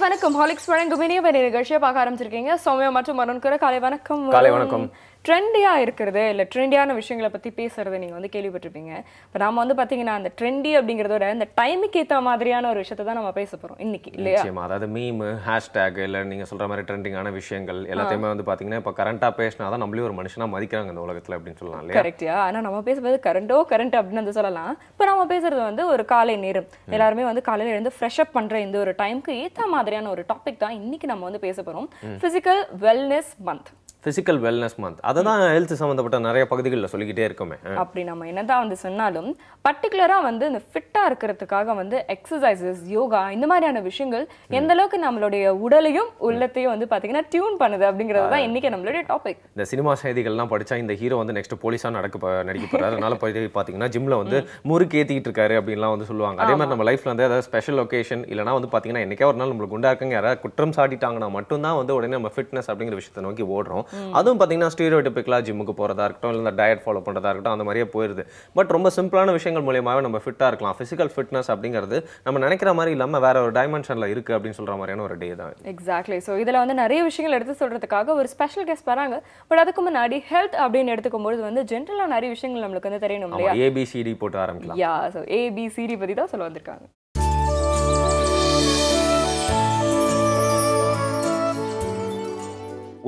வணக்கம். ஹாலிக்ஸ் வழங்கும் இனிய நிகழ்ச்சியை பார்க்க ஆரம்பிச்சிருக்கீங்க. சௌமியா மற்றும் மருண் கூட காலை வணக்கம். காலை வணக்கம். ட்ரெண்டியா இருக்கிறது இல்ல ட்ரெண்டியான விஷயங்களை பத்தி பேசுறது நீங்க வந்து கேள்விப்பட்டிருப்பீங்க. இப்போ நாம வந்து பாத்தீங்கன்னா அந்த ட்ரெண்டி அப்படிங்கறதோட இந்த டைமுக்கு ஏத்த மாதிரியான ஒரு விஷயத்தை தான் நம்ம பேச போறோம் இன்னைக்கு இல்லையா? நிச்சயமா. அதாவது மீம், ஹேஷ்டேக் இல்ல நீங்க சொல்ற மாதிரி ட்ரெண்டிங்கான விஷயங்கள் எல்லாத்தையுமே வந்து பாத்தீங்கன்னா இப்போ கரண்டா பேசினா தான் நம்மளே ஒரு மனுஷனா மதிக்கிறாங்க இந்த உலகத்துல அப்படின்னு சொல்லலாம் இல்லையா? கரெக்டியா? ஆனா நம்ம பேசுறது கரண்ட் அப்படின்னு வந்து சொல்லலாம். இப்போ நம்ம பேசுறது வந்து ஒரு காலை நேரம். எல்லாருமே வந்து காலையில எழுந்து ஃப்ரெஷ் அப் பண்ற இந்த ஒரு டைமுக்கு ஏத்த மாதிரியான ஒரு டாபிக் தான் இன்னைக்கு நம்ம வந்து பேச போறோம். Physical wellness month. Physical wellness month. அதுதான் ஹெல்த் சம்பந்தப்பட்ட நிறைய பகுதிகளில் சொல்லிக்கிட்டே இருக்கோமே. அப்படி நம்ம என்னதான் வந்து சொன்னாலும் பர்டிகுலரா வந்து இந்த ஃபிட்டா இருக்கிறதுக்காக வந்து எக்ஸசைசஸ், யோகா இந்த மாதிரியான விஷயங்கள் எந்த அளவுக்கு நம்மளுடைய உடலையும் உள்ளத்தையும் வந்து பாத்தீங்கன்னா டியூன் பண்ணுது அப்படிங்கிறது தான் இன்னைக்கு நம்மளுடைய டாபிக். இந்த சினிமா செய்திகள்லாம் படிச்சா இந்த ஹீரோ வந்து நெக்ஸ்ட் போலீஸா நடிக்க போறாரு, அதனால போய் பாத்தீங்கன்னா ஜிம்ல வந்து முறுக்கு ஏத்திக்கிட்டு இருக்காரு அப்படின்லாம் வந்து சொல்லுவாங்க. அதே மாதிரி நம்ம லைஃப்ல வந்து ஏதாவது ஸ்பெஷல் ஒகேஷன் இல்லைனா வந்து பாத்தீங்கன்னா என்னைக்கே ஒரு நாள் நம்மளுக்கு குண்டா இருக்குங்க யாராவது குற்றம் சாட்டிட்டாங்கன்னா மட்டும்தான் வந்து உடனே நம்ம ஃபிட்னஸ் அப்படிங்கிற விஷயத்தை நோக்கி ஓடுறோம். அதுவும் பாத்தீங்கன்னா ஸ்டீரியோடைபிக்கலா ஜிம்முக்கு போறதா இருக்கட்டும் இல்ல டயட் ஃபாலோ பண்றதா இருக்கட்டும் அந்த மாதிரியே போயிருது. பட் ரொம்ப சிம்பிளான விஷயங்கள் மூலமாவே நம்ம ஃபிட்டா இருக்கலாம். பிசிக்கல் ஃபிட்னஸ் அப்படிங்கிறது நம்ம நினைக்கிற மாதிரி இல்லாம வேற ஒரு டைமென்ஷன்ல இருக்கு அப்படின்னு சொல்ற மாதிரியான ஒரு டே தான். எக்ஸாக்ட்லி. ஸோ இதுல வந்து நிறைய விஷயங்கள் எடுத்து சொல்றதுக்காக ஒரு ஸ்பெஷல் கெஸ்ட் வராங்க. பட் அதுக்கு முன்னாடி ஹெல்த் அப்படின்னு எடுத்துக்கும்போது வந்து ஜென்ரலா நிறைய விஷயங்கள் நம்மளுக்கு வந்து தெரியணும் இல்லையா? ஏபிசிடி போட்டு ஆரம்பிக்கலாம். யா, ஸோ ஏபிசிடி பத்தி தான் சொல்ல வந்திருக்காங்க.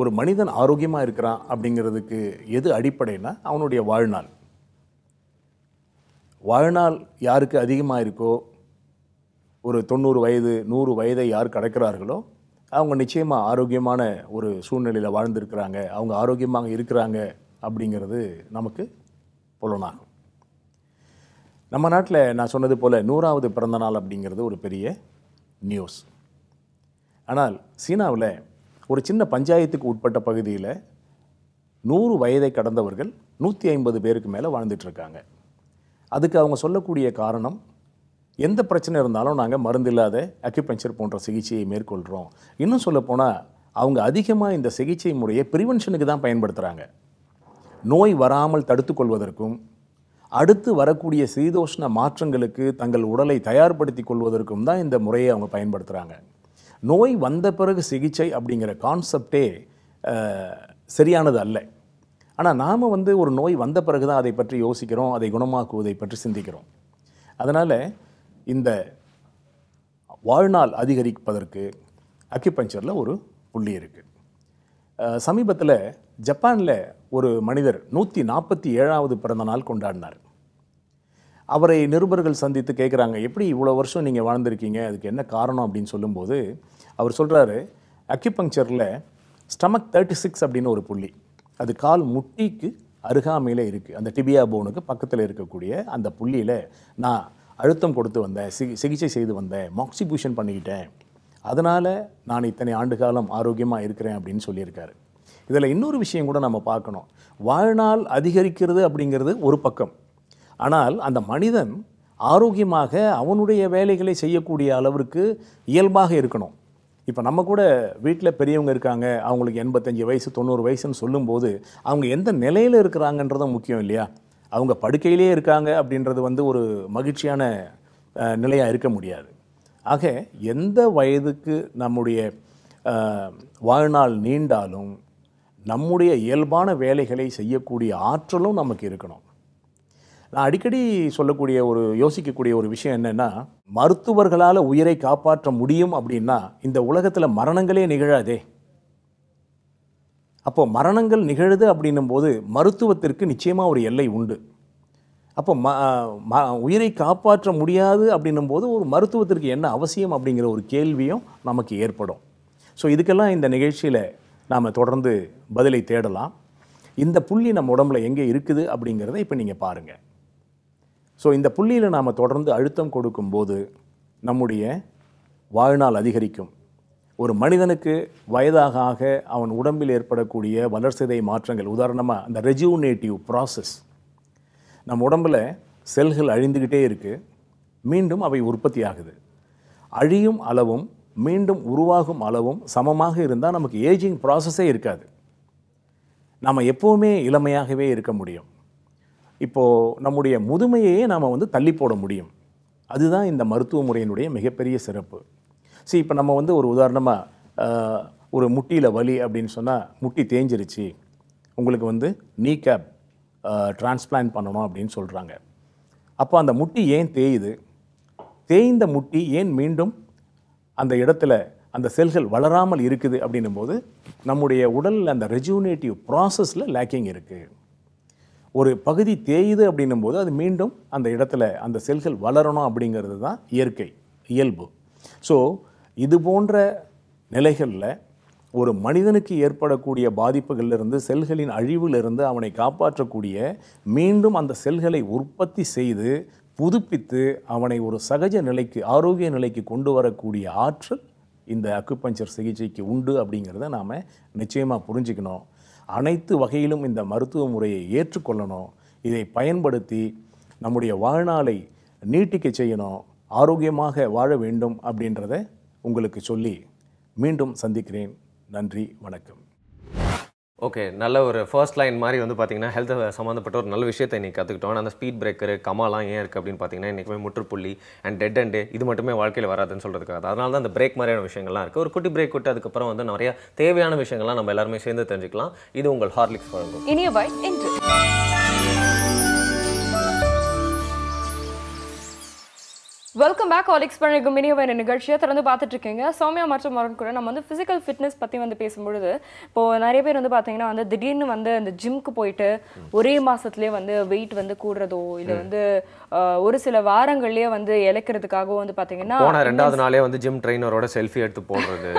ஒரு மனிதன் ஆரோக்கியமாக இருக்கிறான் அப்படிங்கிறதுக்கு எது அடிப்படைனா அவனுடைய வாழ்நாள். வாழ்நாள் யாருக்கு அதிகமாக இருக்கோ, ஒரு 90 வயது 100 வயதை யார் கடக்கிறார்களோ அவங்க நிச்சயமாக ஆரோக்கியமான ஒரு சூழ்நிலையில் வாழ்ந்துருக்கிறாங்க, அவங்க ஆரோக்கியமாக இருக்கிறாங்க அப்படிங்கிறது நமக்கு புலனாகும். நம்ம நாட்டில் நான் சொன்னது போல் 100வது பிறந்தநாள் அப்படிங்கிறது ஒரு பெரிய நியூஸ். ஆனால் சீனாவில் ஒரு சின்ன பஞ்சாயத்துக்கு உட்பட்ட பகுதியில் 100 வயதை கடந்தவர்கள் 150 பேருக்கு மேலே வாழ்ந்துட்டுருக்காங்க. அதுக்கு அவங்க சொல்லக்கூடிய காரணம், எந்த பிரச்சனை இருந்தாலும் நாங்கள் மருந்தில்லாத அக்யூபஞ்சர் போன்ற சிகிச்சையை மேற்கொள்கிறோம். இன்னும் சொல்லப்போனால் அவங்க அதிகமாக இந்த சிகிச்சை முறையை ப்ரிவென்ஷனுக்கு தான் பயன்படுத்துகிறாங்க. நோய் வராமல் தடுத்து கொள்வதற்கும் அடுத்து வரக்கூடிய சீதோஷ்ண மாற்றங்களுக்கு தங்கள் உடலை தயார்படுத்தி கொள்வதற்கும் தான் இந்த முறையை அவங்க பயன்படுத்துகிறாங்க. நோய் வந்த பிறகு சிகிச்சை அப்படிங்கிற கான்செப்டே சரியானது அல்ல. ஆனால் நாம் வந்து ஒரு நோய் வந்த பிறகு தான் அதை பற்றி யோசிக்கிறோம், அதை குணமாக்குவதை பற்றி சிந்திக்கிறோம். அதனால் இந்த வாழ்நாள் அதிகரிப்பதற்கு அக்யூபஞ்சரில் ஒரு புள்ளி இருக்குது. சமீபத்தில் ஜப்பானில் ஒரு மனிதர் 147வது பிறந்த நாள் கொண்டாடினார். அவரை நிருபர்கள் சந்தித்து கேட்குறாங்க, எப்படி இவ்வளோ வருஷம் நீங்கள் வாழ்ந்திருக்கீங்க, அதுக்கு என்ன காரணம் அப்படின்னு சொல்லும்போது அவர் சொல்கிறாரு, அக்யூபங்க்சரில் ஸ்டமக் 36 அப்படின்னு ஒரு புள்ளி, அது கால் முட்டிக்கு அருகாமையில் இருக்குது, அந்த டிபியா போனுக்கு பக்கத்தில் இருக்கக்கூடிய அந்த புள்ளியில் நான் அழுத்தம் கொடுத்து வந்தேன், சிகிச்சை செய்து வந்தேன், மாக்சிபூஷன் பண்ணிக்கிட்டேன், அதனால் நான் இத்தனை ஆண்டு காலம் ஆரோக்கியமாக இருக்கிறேன் அப்படின்னு சொல்லியிருக்காரு. இதில் இன்னொரு விஷயம் கூட நம்ம பார்க்கணும். வாழ்நாள் அதிகரிக்கிறது அப்படிங்கிறது ஒரு பக்கம், ஆனால் அந்த மனிதன் ஆரோக்கியமாக அவனுடைய வேலைகளை செய்யக்கூடிய அளவிற்கு இயல்பாக இருக்கணும். இப்போ நம்ம கூட வீட்டில் பெரியவங்க இருக்காங்க, அவங்களுக்கு 85 வயசு 90 வயசுன்னு சொல்லும்போது அவங்க எந்த நிலையில் இருக்கிறாங்கன்றதும் முக்கியம் இல்லையா? அவங்க படுக்கையிலே இருக்காங்க அப்படின்றது வந்து ஒரு மகிழ்ச்சியான நிலையாக இருக்க முடியாது. ஆக எந்த வயதுக்கு நம்முடைய வாழ்நாள் நீண்டாலும் நம்முடைய இயல்பான வேலைகளை செய்யக்கூடிய ஆற்றலும் நமக்கு இருக்கணும். நான் அடிக்கடி யோசிக்கக்கூடிய ஒரு விஷயம் என்னென்னா, மருத்துவர்களால் உயிரை காப்பாற்ற முடியும் அப்படின்னா இந்த உலகத்தில் மரணங்களே நிகழாதே. அப்போ மரணங்கள் நிகழுது அப்படின்னும் போது மருத்துவத்திற்கு நிச்சயமாக ஒரு எல்லை உண்டு. அப்போ உயிரை காப்பாற்ற முடியாது அப்படின்னும் போது ஒரு மருத்துவத்திற்கு என்ன அவசியம் அப்படிங்கிற ஒரு கேள்வியும் நமக்கு ஏற்படும். ஸோ இதுக்கெல்லாம் இந்த நிகழ்ச்சியில் நாம் தொடர்ந்து பதிலை தேடலாம். இந்த புள்ளி நம்ம உடம்புல எங்கே இருக்குது அப்படிங்கிறத இப்போ நீங்கள் பாருங்கள். ஸோ இந்த புள்ளியில் நாம் தொடர்ந்து அழுத்தம் கொடுக்கும்போது நம்முடைய வாழ்நாள் அதிகரிக்கும். ஒரு மனிதனுக்கு வயதாக ஆக அவன் உடம்பில் ஏற்படக்கூடிய வளர்சிதை மாற்றங்கள், உதாரணமாக அந்த ரெஜுனேட்டிவ் ப்ராசஸ், நம்ம உடம்பில் செல்கள் அழிந்துக்கிட்டே இருக்குது, மீண்டும் அவை உற்பத்தி ஆகுது. அழியும் அளவும் மீண்டும் உருவாகும் அளவும் சமமாக இருந்தால் நமக்கு ஏஜிங் ப்ராசஸே இருக்காது, நாம் எப்போவுமே இளமையாகவே இருக்க முடியும். இப்போது நம்முடைய முதுமையே நாம் வந்து தள்ளி போட முடியும். அதுதான் இந்த மருத்துவ முறையினுடைய மிகப்பெரிய சிறப்பு. இப்போ நம்ம வந்து ஒரு உதாரணமாக ஒரு முட்டியில் வலி அப்படின்னு சொன்னால் முட்டி தேஞ்சிருச்சு, உங்களுக்கு வந்து நீ கேப் டிரான்ஸ்பிளான்ட் பண்ணணும் அப்படின்னு சொல்கிறாங்க. அப்போ அந்த முட்டி ஏன் தேயுது, தேய்ந்த முட்டி ஏன் மீண்டும் அந்த இடத்துல அந்த செல்கள் வளராமல் இருக்குது அப்படின்னும் போது நம்முடைய உடலில் அந்த ரெஜுனேட்டிவ் ப்ராசஸில் லேக்கிங் இருக்குது. ஒரு பகுதி தேயுது அப்படின்னும் போது அது மீண்டும் அந்த இடத்துல அந்த செல்கள் வளரணும் அப்படிங்கிறது தான் இயற்கை இயல்பு. ஸோ இது போன்ற நிலைகளில் ஒரு மனிதனுக்கு ஏற்படக்கூடிய பாதிப்புகளிலிருந்து, செல்களின் அழிவிலிருந்து அவனை காப்பாற்றக்கூடிய, மீண்டும் அந்த செல்களை உற்பத்தி செய்து புதுப்பித்து அவனை ஒரு சகஜ நிலைக்கு, ஆரோக்கிய நிலைக்கு கொண்டு வரக்கூடிய ஆற்றல் இந்த அக்குபஞ்சர் சிகிச்சைக்கு உண்டு அப்படிங்கிறத நாம் நிச்சயமாக புரிஞ்சுக்கணும். அனைத்து வகையிலும் இந்த மருத்துவ முறையை ஏற்றுக்கொள்ளணும். இதை பயன்படுத்தி நம்முடைய வாழ்நாளை நீட்டிக்க செய்யணும், ஆரோக்கியமாக வாழ வேண்டும் அப்படின்றத உங்களுக்கு சொல்லி மீண்டும் சந்திக்கிறேன். நன்றி, வணக்கம். ஓகே, நல்ல ஒரு ஃபர்ஸ்ட் லைன் மாதிரி வந்து பார்த்தீங்கன்னா ஹெல்த் சம்மந்தப்பட்ட ஒரு நல்ல விஷயத்தை இன்றைக்கி கற்றுக்கிட்டோம். அந்த ஸ்பீட் பிரேக்கரு கமாலாம் ஏன் இருக்குது அப்படின்னு பார்த்தீங்கன்னா இன்றைக்குமே முற்றுப்புள்ளி அண்ட் டெட் அண்டு இது மட்டுமே வாழ்க்கையில் வராதுன்னு சொல்கிறதுக்காக, அதனால தான் அந்த பிரேக் மாதிரியான விஷயங்கள்லாம் இருக்குது. ஒரு குட்டி பிரேக் விட்டு அதுக்கப்புறம் வந்து நிறைய தேவையான விஷயங்கள்லாம் நம்ம எல்லாருமே சேர்ந்து தெரிஞ்சுக்கலாம். இது உங்கள் ஹார்லிக்ஸ் வழங்கும் இனிய பாய் என்று. Welcome back. ஹார்லிக்ஸ் வழங்கும் இனியவன் நிகழ்ச்சியை தொடர்ந்து பார்த்துட்டு இருக்கீங்க. சௌமியா மற்றும் மருண் கூட நம்ம வந்து ஃபிசிக்கல் ஃபிட்னஸ் பற்றி வந்து பேசும்பொழுது, இப்போது நிறைய பேர் வந்து பார்த்தீங்கன்னா வந்து திடீர்னு வந்து அந்த ஜிம்க்கு போயிட்டு ஒரே மாதத்துலேயே வந்து வெயிட் வந்து கூடுறதோ இல்லை வந்து ஒரு சில வாரங்கள்லேயே வந்து இழைக்கிறதுக்காகவோ வந்து பார்த்தீங்கன்னா போன 2வது நாளே வந்து ஜிம் ட்ரெயினரோட செல்ஃபி எடுத்து போடுறது.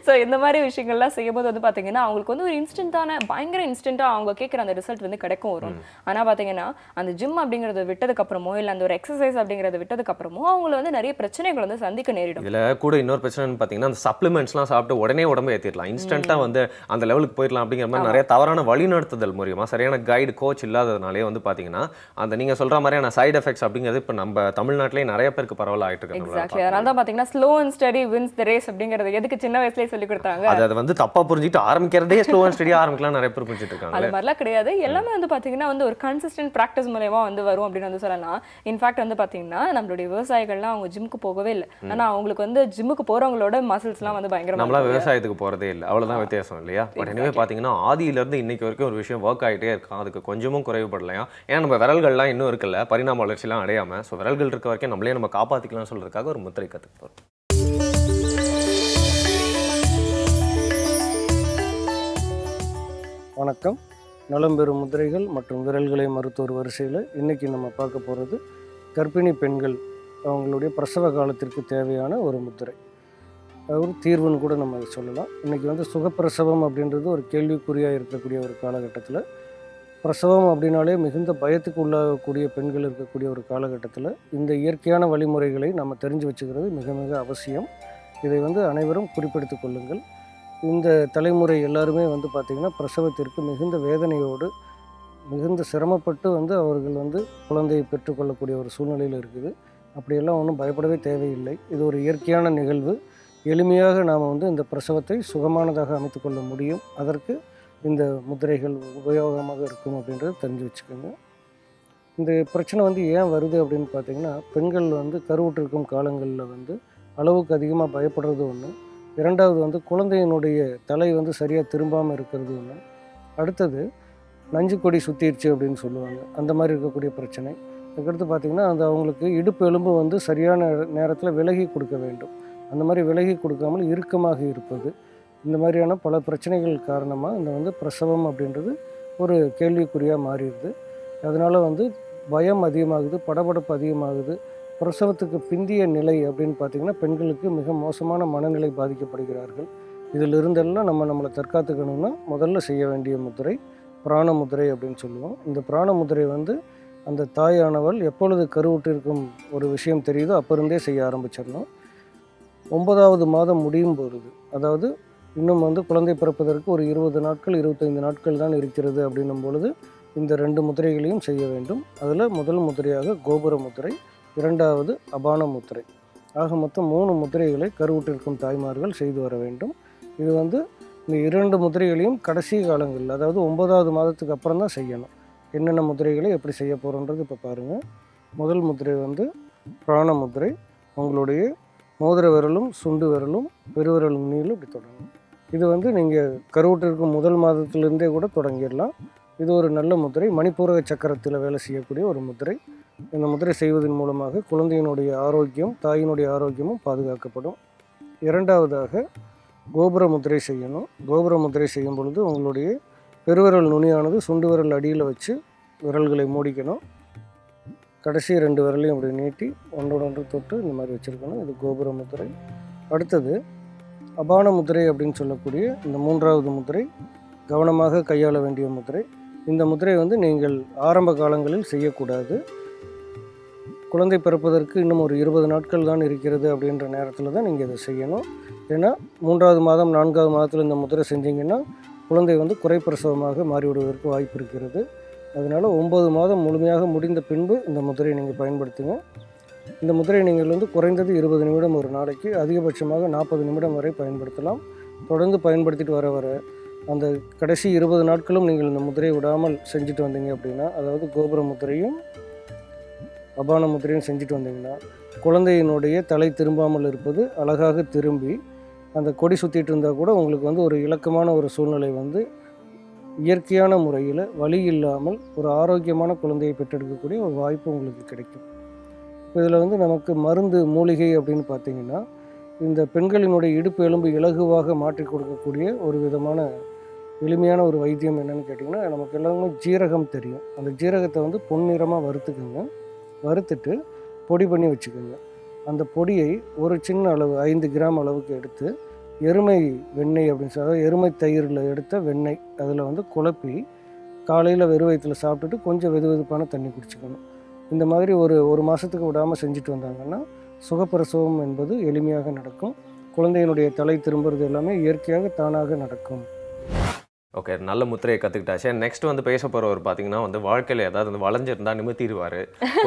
ஸோ இந்த மாதிரி விஷயங்கள்லாம் செய்யும்போது வந்து பார்த்தீங்கன்னா அவங்களுக்கு வந்து ஒரு இன்ஸ்டன்ட்டான பயங்கர இன்ஸ்டன்ட்டாக அவங்க கேட்குற அந்த ரிசல்ட் வந்து கிடைக்கும் வரும். ஆனால் பார்த்தீங்கன்னா அந்த ஜிம் அப்படிங்கிறத விட்டதுக்கப்புறமோ இல்லை அந்த ஒரு எக்ஸசைஸ் அப்படிங்கிறத விட்டதுக்கப்புறமோ அவங்கள வந்து நிறைய பிரச்சனைகள் வந்து சந்திக்க நேரிடும். இதில் கூட இன்னொரு பிரச்சனைன்னு பார்த்தீங்கன்னா அந்த சப்ளிமெண்ட்ஸ்லாம் சாப்பிட்டு உடனே உடம்பு ஏற்றிடலாம், இன்ஸ்டன்ட்டாக வந்து அந்த லெவலுக்கு போயிடலாம் அப்படிங்கிற மாதிரி நிறைய தவறான வழிநடத்துதல் மூலியமாக, சரியான கைடு கோச் இல்லாததுனாலே வந்து பார்த்தீங்கன்னா அந்த நீங்கள் சொல்கிற மாதிரியான சைடு எஃபெக்ட்ஸ் அப்படிங்கிறது இப்போ நம்ம தமிழ்நாட்டிலே நிறைய பேருக்கு பரவலாக ஆகிட்டு இருக்கு. எக்ஸாக்ட்லி. அதனால தான் பார்த்தீங்கன்னா slow and steady wins the race அப்படிங்கிறது எதுக்கு சின்ன வயசுலேயே சொல்லி கொடுத்தாங்க. அதை வந்து தப்பாக புரிஞ்சுட்டு ஆரம்பிக்கிறதே ஸ்லோ அண்ட் ஸ்டடி ஆரம்பிக்கலாம் நிறைய பேர் புரிஞ்சுட்டு இருக்காங்க. அது மாதிரிலாம் கிடையாது. எல்லாமே வந்து பார்த்தீங்கன்னா வந்து ஒரு கன்சிஸ்டன்ட் ப்ராக்டிஸ் மூலமா வந்து வரும் அப்படின்னு வந்து சொல்லலாம். இன்ஃபேக்ட் வந்து பார்த்தீங்கன்னா நம்மளுடைய விவசாயிகள்லாம் அவங்க ஜிம்முக்கு போகவே இல்லை, ஆனால் அவங்களுக்கு வந்து ஜிம்முக்கு போகிறவங்களோட மசில்ஸ்லாம் வந்து பயங்கரமாக. நம்மளாம் விவசாயத்துக்கு போகிறதே இல்லை, அவ்வளோதான் வித்தியாசம் இல்லையா? பட் எனவே பார்த்தீங்கன்னா ஆதியிலேருந்து இன்னைக்கு வரைக்கும் ஒரு விஷயம் ஒர்க் ஆகிட்டே இருக்கும், அதுக்கு கொஞ்சமும் குறைவுபடலையா. ஏன்னா நம்ம விரல்கள்லாம் இன்னும் இருக்குல்ல, பரிணாம வளர்ச்சிலாம் அடையாமல், ஸோ விரல்கள் இருக்க வரைக்கும் நம்மளே நம்ம காப்பாற்றிக்கலாம்னு சொல்கிறதுக்காக ஒரு முத்திரை கற்றுக்கிட்டோம். வணக்கம். நலம் பெறும் முதிரைகள் மற்றும் விரல்களை மருத்துவர் வரிசையில் இன்றைக்கி நம்ம பார்க்க போகிறது கர்ப்பிணி பெண்கள் அவங்களுடைய பிரசவ காலத்திற்கு தேவையான ஒரு முத்திரை, ஒரு தீர்வுன்னு கூட நம்ம சொல்லலாம். இன்றைக்கி வந்து சுகப்பிரசவம் அப்படின்றது ஒரு கேள்விக்குறியாக இருக்கக்கூடிய ஒரு காலகட்டத்தில், பிரசவம் அப்படின்னாலே மிகுந்த பயத்துக்கு உள்ளாகக்கூடிய பெண்கள் இருக்கக்கூடிய ஒரு காலகட்டத்தில் இந்த இயற்கையான வழிமுறைகளை நம்ம தெரிஞ்சு வச்சுக்கிறது மிக மிக அவசியம். இதை வந்து அனைவரும் குறிப்பிடுத்து கொள்ளுங்கள். இந்த தலைமுறை எல்லாருமே வந்து பார்த்திங்கன்னா பிரசவத்திற்கு மிகுந்த வேதனையோடு மிகுந்த சிரமப்பட்டு வந்து அவர்கள் வந்து குழந்தையை பெற்றுக்கொள்ளக்கூடிய ஒரு சூழ்நிலையில் இருக்குது. அப்படியெல்லாம் ஒன்றும் பயப்படவே தேவையில்லை. இது ஒரு இயற்கையான நிகழ்வு. எளிமையாக நாம் வந்து இந்த பிரசவத்தை சுகமானதாக அமைத்துக்கொள்ள முடியும். அதற்கு இந்த முத்திரைகள் உபயோகமாக இருக்கும் அப்படின்றத தெரிஞ்சு வச்சுக்கோங்க. இந்த பிரச்சனை வந்து ஏன் வருது அப்படின்னு பார்த்திங்கன்னா, பெண்கள் வந்து கருவுற்றிருக்கும் காலங்களில் வந்து அளவுக்கு அதிகமாக பயப்படுறது ஒன்று, இரண்டாவது வந்து குழந்தையினுடைய தலை வந்து சரியாக திரும்பாமல் இருக்கிறது ஒன்று, அடுத்தது நஞ்சு கொடி சுற்றிடுச்சு அப்படின்னு சொல்லுவாங்க, அந்த மாதிரி இருக்கக்கூடிய பிரச்சனை. அதுக்கடுத்து பார்த்திங்கன்னா அந்த அவங்களுக்கு இடுப்பு எலும்பு வந்து சரியான நேரத்தில் விலகி கொடுக்க வேண்டும், அந்த மாதிரி விலகி கொடுக்காமல் இறுக்கமாக இருப்பது, இந்த மாதிரியான பல பிரச்சனைகள் காரணமாக இந்த வந்து பிரசவம் அப்படின்றது ஒரு கேள்விக்குறியாக மாறிடுது. அதனால் வந்து பயம் அதிகமாகுது, படபடப்பு அதிகமாகுது. பிரசவத்துக்கு பிந்திய நிலை அப்படின்னு பார்த்திங்கன்னா பெண்களுக்கு மிக மோசமான மனநிலை பாதிக்கப்படுகிறார்கள். இதிலிருந்தெல்லாம் நம்மளை தற்காத்துக்கணும்னா முதல்ல செய்ய வேண்டிய முத்திரை பிராண முத்திரை அப்படின்னு சொல்லுவோம். இந்த பிராண முத்திரை வந்து அந்த தாயானவள் எப்பொழுது கருவுற்றிருக்கும் ஒரு விஷயம் தெரியுதோ அப்போ இருந்தே செய்ய ஆரம்பிச்சிடணும். 9வது மாதம் முடியும் பொழுது, அதாவது இன்னும் வந்து குழந்தை பிறப்பதற்கு ஒரு 20 நாட்கள் 25 நாட்கள் தான் இருக்கிறது அப்படின்னும் பொழுது இந்த 2 முத்திரைகளையும் செய்ய வேண்டும். அதில் முதல் முத்திரையாக கோபுர முத்திரை, இரண்டாவது அபான முத்திரை. ஆக மொத்தம் 3 முத்திரைகளை கருவுற்றிருக்கும் தாய்மார்கள் செய்து வர வேண்டும். இது வந்து இந்த 2 முத்திரைகளையும் கடைசி காலங்களில், அதாவது 9வது மாதத்துக்கு அப்புறம் தான் செய்யணும். என்னென்ன முத்திரைகளை எப்படி செய்ய போகிறோன்றது இப்போ பாருங்கள். முதல் முத்திரை வந்து பிராண முத்திரை. உங்களுடைய மோதிர விரலும் சுண்டு விரலும் பெருவிரல் நுனியிலும் இப்படி தொடங்கணும். இது வந்து நீங்கள் கருவுற்றிருக்கும் முதல் மாதத்திலிருந்தே கூட தொடங்கிடலாம். இது ஒரு நல்ல முத்திரை. மணிப்பூரக சக்கரத்தில் வேலை செய்யக்கூடிய ஒரு முத்திரை. இந்த முத்திரை செய்வதன் மூலமாக குழந்தையினுடைய ஆரோக்கியம், தாயினுடைய ஆரோக்கியமும் பாதுகாக்கப்படும். இரண்டாவதாக கோபுர முத்திரை செய்யணும். கோபுர முத்திரை செய்யும் பொழுது உங்களுடைய பெருவிரல் நுனியானது சுண்டு விரல் அடியில் வச்சு விரல்களை மூடிக்கணும். கடைசி 2 விரலையும் அப்படி நீட்டி ஒன்றோடு ஒன்று தொட்டு இந்த மாதிரி வச்சுருக்கணும். இது கோபுர முத்திரை. அடுத்தது அபான முத்திரை அப்படின்னு சொல்லக்கூடிய இந்த 3வது முத்திரை கவனமாக கையாள வேண்டிய முத்திரை. இந்த முத்திரை வந்து நீங்கள் ஆரம்ப காலங்களில் செய்யக்கூடாது. குழந்தை பிறப்பதற்கு இன்னும் ஒரு 20 நாட்கள் தான் இருக்கிறது அப்படின்ற நேரத்தில் தான் நீங்கள் இதை செய்யணும். ஏன்னா 3வது மாதம் 4வது மாதத்தில் இந்த முத்திரை செஞ்சிங்கன்னா குழந்தை வந்து குறைப்பிரசவமாக மாறிவிடுவதற்கு வாய்ப்பு இருக்கிறது. அதனால் 9 மாதம் முழுமையாக முடிந்த பின்பு இந்த முத்திரையை நீங்கள் பயன்படுத்துங்க. இந்த முத்திரையை நீங்கள் வந்து குறைந்தது 20 நிமிடம் ஒரு நாளைக்கு, அதிகபட்சமாக 40 நிமிடம் வரை பயன்படுத்தலாம். தொடர்ந்து பயன்படுத்திட்டு வர அந்த கடைசி 20 நாட்களும் நீங்கள் இந்த முத்திரையை விடாமல் செஞ்சுட்டு வந்தீங்க அப்படின்னா, அதாவது கோபுர முத்திரையும் அபான முத்திரையும் செஞ்சுட்டு வந்தீங்கன்னா குழந்தையினுடைய தலை திரும்பாமல் இருப்பது அழகாக திரும்பி அந்த கொடி சுற்றிட்டு இருந்தால் கூட உங்களுக்கு வந்து ஒரு இலக்கமான ஒரு சூழ்நிலை வந்து இயற்கையான முறையில் வலி இல்லாமல் ஒரு ஆரோக்கியமான குழந்தையை பெற்றெடுக்கக்கூடிய ஒரு வாய்ப்பு உங்களுக்கு கிடைக்கும். இதில் வந்து நமக்கு மருந்து மூலிகை அப்படின்னு பார்த்திங்கன்னா, இந்த பெண்களினுடைய இடுப்பு எலும்பு இலகுவாக மாற்றி கொடுக்கக்கூடிய ஒரு விதமான எளிமையான ஒரு வைத்தியம் என்னென்னு கேட்டிங்கன்னா, நமக்கு எல்லாமே ஜீரகம் தெரியும். அந்த ஜீரகத்தை வந்து பொன்னிறமாக வறுத்துக்குங்க. வறுத்துட்டு பொடி பண்ணி வச்சுக்கோங்க. அந்த பொடியை ஒரு சின்ன அளவு 5 கிராம் அளவுக்கு எடுத்து எருமை வெண்ணெய் அப்படின்னு சொல்லி, அதாவது எருமை தயிரில் எடுத்த வெண்ணெய் அதில் வந்து குழப்பி காலையில் வெறும் வயிற்றில் சாப்பிட்டுட்டு கொஞ்சம் வெதுவெதுப்பான தண்ணி குடிச்சிக்கணும். இந்த மாதிரி ஒரு மாதத்துக்கு விடாமல் செஞ்சுட்டு வந்தாங்கன்னா சுகப்பிரசவம் என்பது எளிமையாக நடக்கும். குழந்தையினுடைய தலை திரும்புறது எல்லாமே இயற்கையாக தானாக நடக்கும். ஓகே, நல்ல முத்திரையை கற்றுக்கிட்டாச்சு. நெக்ஸ்ட் வந்து பேச போகிறவர் பார்த்தீங்கன்னா வந்து வாழ்க்கையில் ஏதாவது வந்து வளைஞ்சிருந்தா நிமித்திடுவார்,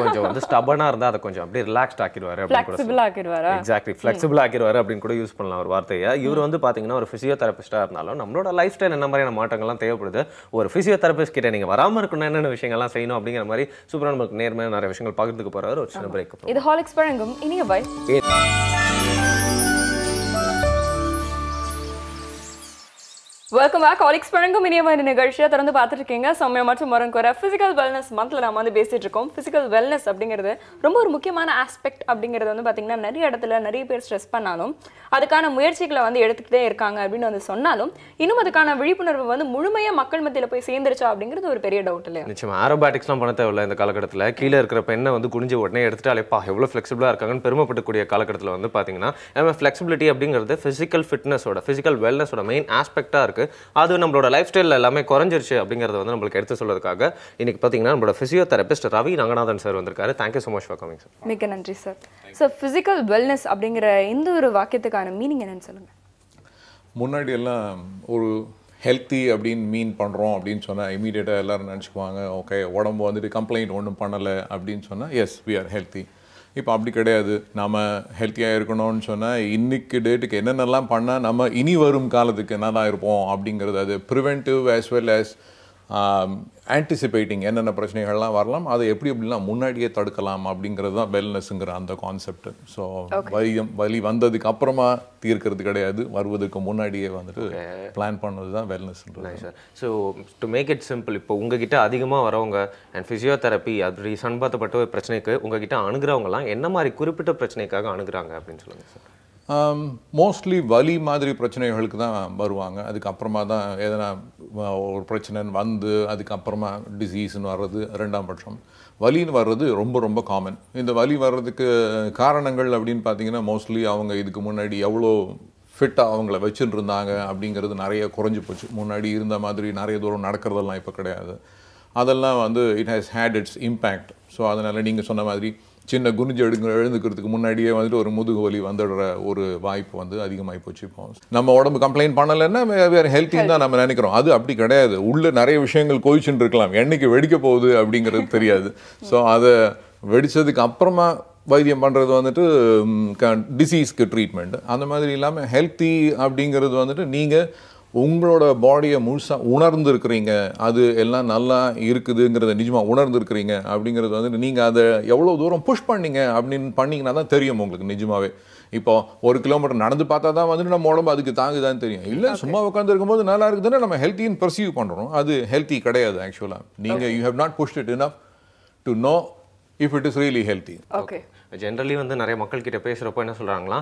கொஞ்சம் வந்து ஸ்டபனாக இருந்தால் அதை கொஞ்சம் அப்படியே ரிலாக்ஸ்ட் ஆக்கிடுவார் அப்படின்னு கூட. எக்ஸாக்ட்லி, ஃப்ளெக்சிபிள் ஆக்கிடுவார் அப்படின்னு கூட யூஸ் பண்ணலாம் ஒரு வார்த்தையை. இவர் வந்து பார்த்தீங்கன்னா ஒரு ஃபிசியோதெரபிஸ்டாக இருந்தாலும் நம்மளோட லைஃப் ஸ்டைல் என்ன மாதிரியான மாற்றங்கள்லாம் தேவைப்படுது, ஒரு ஃபிசியோதெரபிஸ்ட் கிட்ட நீங்கள் வராமல் இருக்கணும் என்னென்ன விஷயங்கள்லாம் செய்யணும் அப்படிங்கிற மாதிரி சூப்பராக நமக்கு நேர்மையாக நிறைய விஷயங்கள் பகிர்ந்துக்க போகிறார். ஒரு சின்ன பிரேக். இது ஹாலிக்ஸ் வழங்கும் இனிய பை. Welcome back. ஹாலிக்ஸ் வழங்கும் இனிய மாதிரி நிகழ்ச்சியை தொடர்ந்து பார்த்துட்டு இருக்கீங்க. சௌமியா மற்றும் மரன்கோர ஃபிசிக்கல் வெல்னஸ் மந்த்ல நம்ம வந்து பேசிட்டு இருக்கோம். ஃபிசிக்கல் வெல்னஸ் அப்படிங்கிறது ரொம்ப ஒரு முக்கியமான ஆஸ்பெக்ட் அப்படிங்கிறது வந்து பார்த்தீங்கன்னா நிறைய இடத்துல நிறைய பேர் ஸ்ட்ரெஸ் பண்ணாலும் அதுக்கான முயற்சிகளை வந்து எடுத்துக்கிட்டே இருக்காங்க அப்படின்னு வந்து சொன்னாலும் இன்னும் அதுக்கான விழிப்புணர்வு வந்து முழுமையாக மக்கள் மத்தியில் போய் சேர்ந்துருச்சா அப்படிங்கிறது ஒரு பெரிய டவுட் இல்லையா? நிச்சயமா ஏரோபாட்டிக்ஸ்லாம் பண்ண தேவையில்ல இந்த காலகட்டத்தில். கீழே இருக்கிற பெண்ணை வந்து குனிஞ்சு உடனே எடுத்துட்டாலேப்பா எவ்வளோ ஃப்ளெக்சிபிளாக இருக்காங்கன்னு பெருமைப்படக்கூடிய காலகட்டத்தில் வந்து பார்த்தீங்கன்னா நம்ம ஃப்ளெக்சிபிலிட்டி அப்படிங்கிறது ஃபிசிக்கல் ஃபிட்னஸோட ஃபிசிக்கல் வெல்னஸோட மெயின் ஆஸ்பெக்டாக இருக்குது. அது நம்மளோட லைஃப் ஸ்டைலில் எல்லாமே குறைஞ்சிருச்சு அப்படிங்கிறத வந்து நம்மளுக்கு எடுத்து சொல்றதுக்காக இன்னைக்கு பார்த்தீங்கன்னா நம்மளோட ஃபிசியோதெரபிஸ்ட் ரவி ரங்கநாதன் சார் வந்திருக்காரு. Thank you so much for coming sir. மிக்க நன்றி சார். ஸோ ஃபிசிக்கல் வெல்னஸ் அப்படிங்கிற இந்த ஒரு வாக்கியத்துக்கான மீனிங் என்னன்னு சொல்லுங்கள். முன்னாடி எல்லாம் ஒரு ஹெல்த்தி அப்படின்னு மீன் பண்ணுறோம் அப்படின்னு சொன்னால் இமீடியட்டாக எல்லோரும் நினச்சிக்குவாங்க, ஓகே உடம்பு வந்துட்டு கம்ப்ளைண்ட் ஒன்றும் பண்ணலை அப்படின்னு சொன்னால் எஸ் வி ஆர் ஹெல்த்தி. இப்போ அப்படி கிடையாது. நம்ம ஹெல்த்தியாக இருக்கணும்னு சொன்னால் இன்றைக்கி டேட்டுக்கு என்னென்னலாம் பண்ணால் நம்ம இனி வரும் காலத்துக்கு நல்லா இருப்போம் அப்படிங்கிறது, அது preventive as well as anticipating என்னென்ன பிரச்சனைகள்லாம் வரலாம் அதை எப்படி எப்படிலாம் முன்னாடியே தடுக்கலாம் அப்படிங்கிறது தான் வெல்னஸ்ங்கிற அந்த கான்செப்ட். ஸோ வலி வந்ததுக்கு அப்புறமா தீர்க்கிறது கிடையாது, வருவதற்கு முன்னாடியே வந்துட்டு பிளான் பண்ணது தான் வெல்னஸ்ன்றது sir. So to make it simple, இப்போ உங்ககிட்ட அதிகமாக வரவங்க அண்ட் ஃபிசியோதெரப்பி அப்படி சம்பந்தப்பட்ட ஒரு பிரச்சனைக்கு உங்ககிட்ட அணுகிறவங்கலாம் என்ன மாதிரி குறிப்பிட்ட பிரச்சனைக்காக அணுகுறாங்க அப்படின்னு சொல்லுங்கள் சார். மோஸ்ட்லி வலி மாதிரி பிரச்சனைகளுக்கு தான் வருவாங்க. அதுக்கப்புறமா தான் எதனா ஒரு பிரச்சனைன்னு வந்து அதுக்கப்புறமா டிசீஸ்ன்னு வர்றது ரெண்டாம் பட்சம். வலின்னு வர்றது ரொம்ப ரொம்ப காமன். இந்த வலி வர்றதுக்கு காரணங்கள் அப்படின்னு பார்த்தீங்கன்னா மோஸ்ட்லி அவங்க இதுக்கு முன்னாடி எவ்வளோ ஃபிட்டாக அவங்கள வச்சுட்டு இருந்தாங்க அப்படிங்கிறது நிறைய குறைஞ்சி போச்சு. முன்னாடி இருந்த மாதிரி நிறைய தூரம் நடக்கிறதெல்லாம் இப்போ கிடையாது. அதெல்லாம் வந்து it has had its impact. So அதனால் நீங்கள் சொன்ன மாதிரி சின்ன குனிஞ்சு எழுந்துக்கிறதுக்கு முன்னாடியே வந்துட்டு ஒரு முதுகு வலி வந்துடுற ஒரு வாய்ப்பு வந்து அதிகமாகி போச்சு. இப்போ நம்ம உடம்பு கம்ப்ளைண்ட் பண்ணலைன்னா வேறு ஹெல்த்தின்னு தான் நம்ம நினைக்கிறோம். அது அப்படி கிடையாது. உள்ள நிறைய விஷயங்கள் கொதிச்சுட்டு இருக்கலாம், என்னைக்கு வெடிக்க போகுது அப்படிங்கிறது தெரியாது. ஸோ அதை வெடித்ததுக்கு அப்புறமா வைத்தியம் பண்ணுறது வந்துட்டு டிசீஸ்க்கு ட்ரீட்மெண்ட். அந்த மாதிரி இல்லாமல் ஹெல்த்தி அப்படிங்கிறது வந்துட்டு நீங்கள் உங்களோட பாடியை முழுசாக உணர்ந்துருக்கிறீங்க, அது எல்லாம் நல்லா இருக்குதுங்கிறத நிஜமாக உணர்ந்துருக்கிறீங்க அப்படிங்கிறது வந்துட்டு நீங்கள் அதை எவ்வளோ தூரம் புஷ் பண்ணிங்க அப்படின்னு பண்ணிங்கன்னா தான் தெரியும் உங்களுக்கு நிஜமாகவே. இப்போ 1 கிலோமீட்டர் நடந்து பார்த்தா தான் வந்துட்டு நம்ம உடம்பு அதுக்கு தாங்குதான்னு தெரியும். இல்லை சும்மா உட்காந்து இருக்கும்போது நல்லா இருக்குதுன்னா நம்ம ஹெல்த்தின்னு பர்சீவ் பண்ணுறோம். அது ஹெல்த்தி கிடையாது ஆக்சுவலாக. நீங்கள் you have not pushed it enough to know if it is really healthy. Okay. Generally வந்து நிறைய மக்கள் கிட்ட பேசுகிறப்போ என்ன சொல்கிறாங்களா,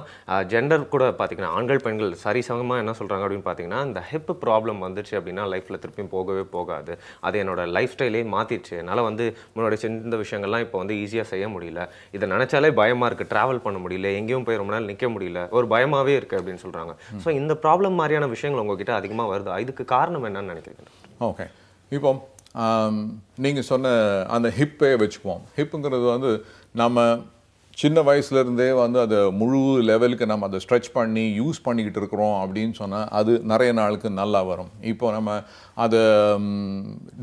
ஜெண்டர் கூட பார்த்தீங்கன்னா ஆண்கள் பெண்கள் சரிசமமாக என்ன சொல்கிறாங்க அப்படின்னு பார்த்தீங்கன்னா, இந்த ஹிப் ப்ராப்ளம் வந்துச்சு அப்படின்னா லைஃப்பில் திருப்பியும் போகவே போகாது, அது என்னோட லைஃப் ஸ்டைலே மாற்றிடுச்சு, என்னால் வந்து முன்னாடி செஞ்ச விஷயங்கள்லாம் இப்போ வந்து ஈஸியாக செய்ய முடியல, இதை நினச்சாலே பயமாக இருக்குது, ட்ராவல் பண்ண முடியல, எங்கேயும் போய் ரொம்ப நாள் நிற்க முடியல, ஒரு பயமாகவே இருக்குது அப்படின்னு சொல்கிறாங்க. ஸோ இந்த ப்ராப்ளம் மாதிரியான விஷயங்கள் உங்ககிட்ட அதிகமாக வருது, இதுக்கு காரணம் என்னன்னு நினைக்கிறீங்க? ஓகே, இப்போ நீங்கள் சொன்ன அந்த ஹிப்பே வச்சுக்குவோம். ஹிப்புங்கிறது வந்து நம்ம சின்ன வயசுலேருந்தே வந்து அதை முழு லெவலுக்கு நம்ம அதை ஸ்ட்ரெச் பண்ணி யூஸ் பண்ணிக்கிட்டு இருக்கிறோம் அப்படின்னு சொன்னால் அது நிறைய நாளுக்கு நல்லா வரும். இப்போ நம்ம அதை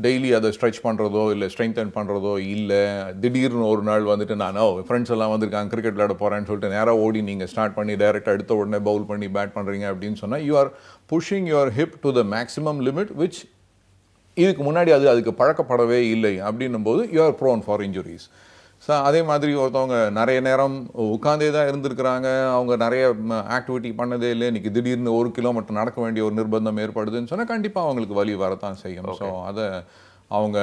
டெய்லி அதை ஸ்ட்ரெச் பண்ணுறதோ இல்லை ஸ்ட்ரெங்தன் பண்ணுறதோ இல்லை, திடீர்னு ஒரு நாள் வந்துட்டு நான் ஃப்ரெண்ட்ஸ் எல்லாம் வந்திருக்காங்க கிரிக்கெட் விளையாட போகிறேன்னு சொல்லிட்டு நேராக ஓடி நீங்கள் ஸ்டார்ட் பண்ணி டைரெக்டாக எடுத்த உடனே பவுல் பண்ணி பேட் பண்ணுறீங்க அப்படின்னு சொன்னால் you are pushing your hip to the maximum limit which இதுக்கு முன்னாடி அதுக்கு பழக்கப்படவே இல்லை. அப்படின்னும் போது you are prone for injuries. So அதே மாதிரி ஒருத்தவங்க நிறைய நேரம் உட்காந்தே தான் இருந்திருக்கிறாங்க, அவங்க நிறைய ஆக்டிவிட்டி பண்ணதே இல்லை, இன்றைக்கி திடீர்னு 1 கிலோமீட்டர் நடக்க வேண்டிய ஒரு நிர்பந்தம் ஏற்படுதுன்னு சொன்னால் கண்டிப்பாக அவங்களுக்கு வலி வரத்தான் செய்யும். ஸோ அதை அவங்க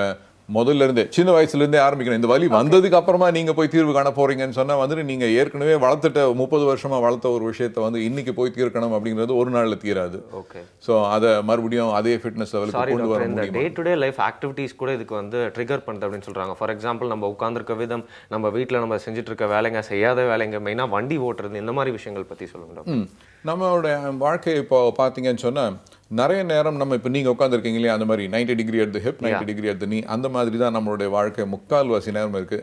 முதல்ல இருந்தே சின்ன வயசுலேருந்தே ஆரம்பிக்கணும். இந்த வலி வந்ததுக்கு அப்புறமா நீங்கள் போய் தீர்வு காண போகிறீங்கன்னு சொன்னால் வந்துட்டு நீங்கள் ஏற்கனவே வளர்த்துட்ட 30 வருஷமாக வளர்த்த ஒரு விஷயத்தை வந்து இன்னைக்கு போய் தீர்க்கணும் அப்படிங்கிறது ஒரு நாளில் தீராது. ஓகே. ஸோ அதை மறுபடியும் அதே ஃபிட்னஸ் லெவலுக்கு கொண்டு வர முடியும். Day to day life activities கூட இதுக்கு வந்து ட்ரிகர் பண்ணுது அப்படின்னு சொல்கிறாங்க. ஃபார் எக்ஸாம்பிள் நம்ம உட்காந்துருக்க விதம், நம்ம வீட்டில் நம்ம செஞ்சுட்டு இருக்க வேலைங்க, செய்யாத வேலைங்க, மெயினாக வண்டி ஓட்டுறது, இந்த மாதிரி விஷயங்கள் பற்றி சொல்லுங்க. நம்மளோட வாழ்க்கை இப்போ பார்த்தீங்கன்னு சொன்னால் நிறைய நேரம் நம்ம இப்போ நீங்கள் உட்காந்துருக்கீங்க இல்லையா, அந்த மாதிரி 90 degree at the hip 90 degree at the நீ, அந்த மாதிரி தான் நம்மளுடைய வாழ்க்கை முக்கால்வாசி நேரம் இருக்குது.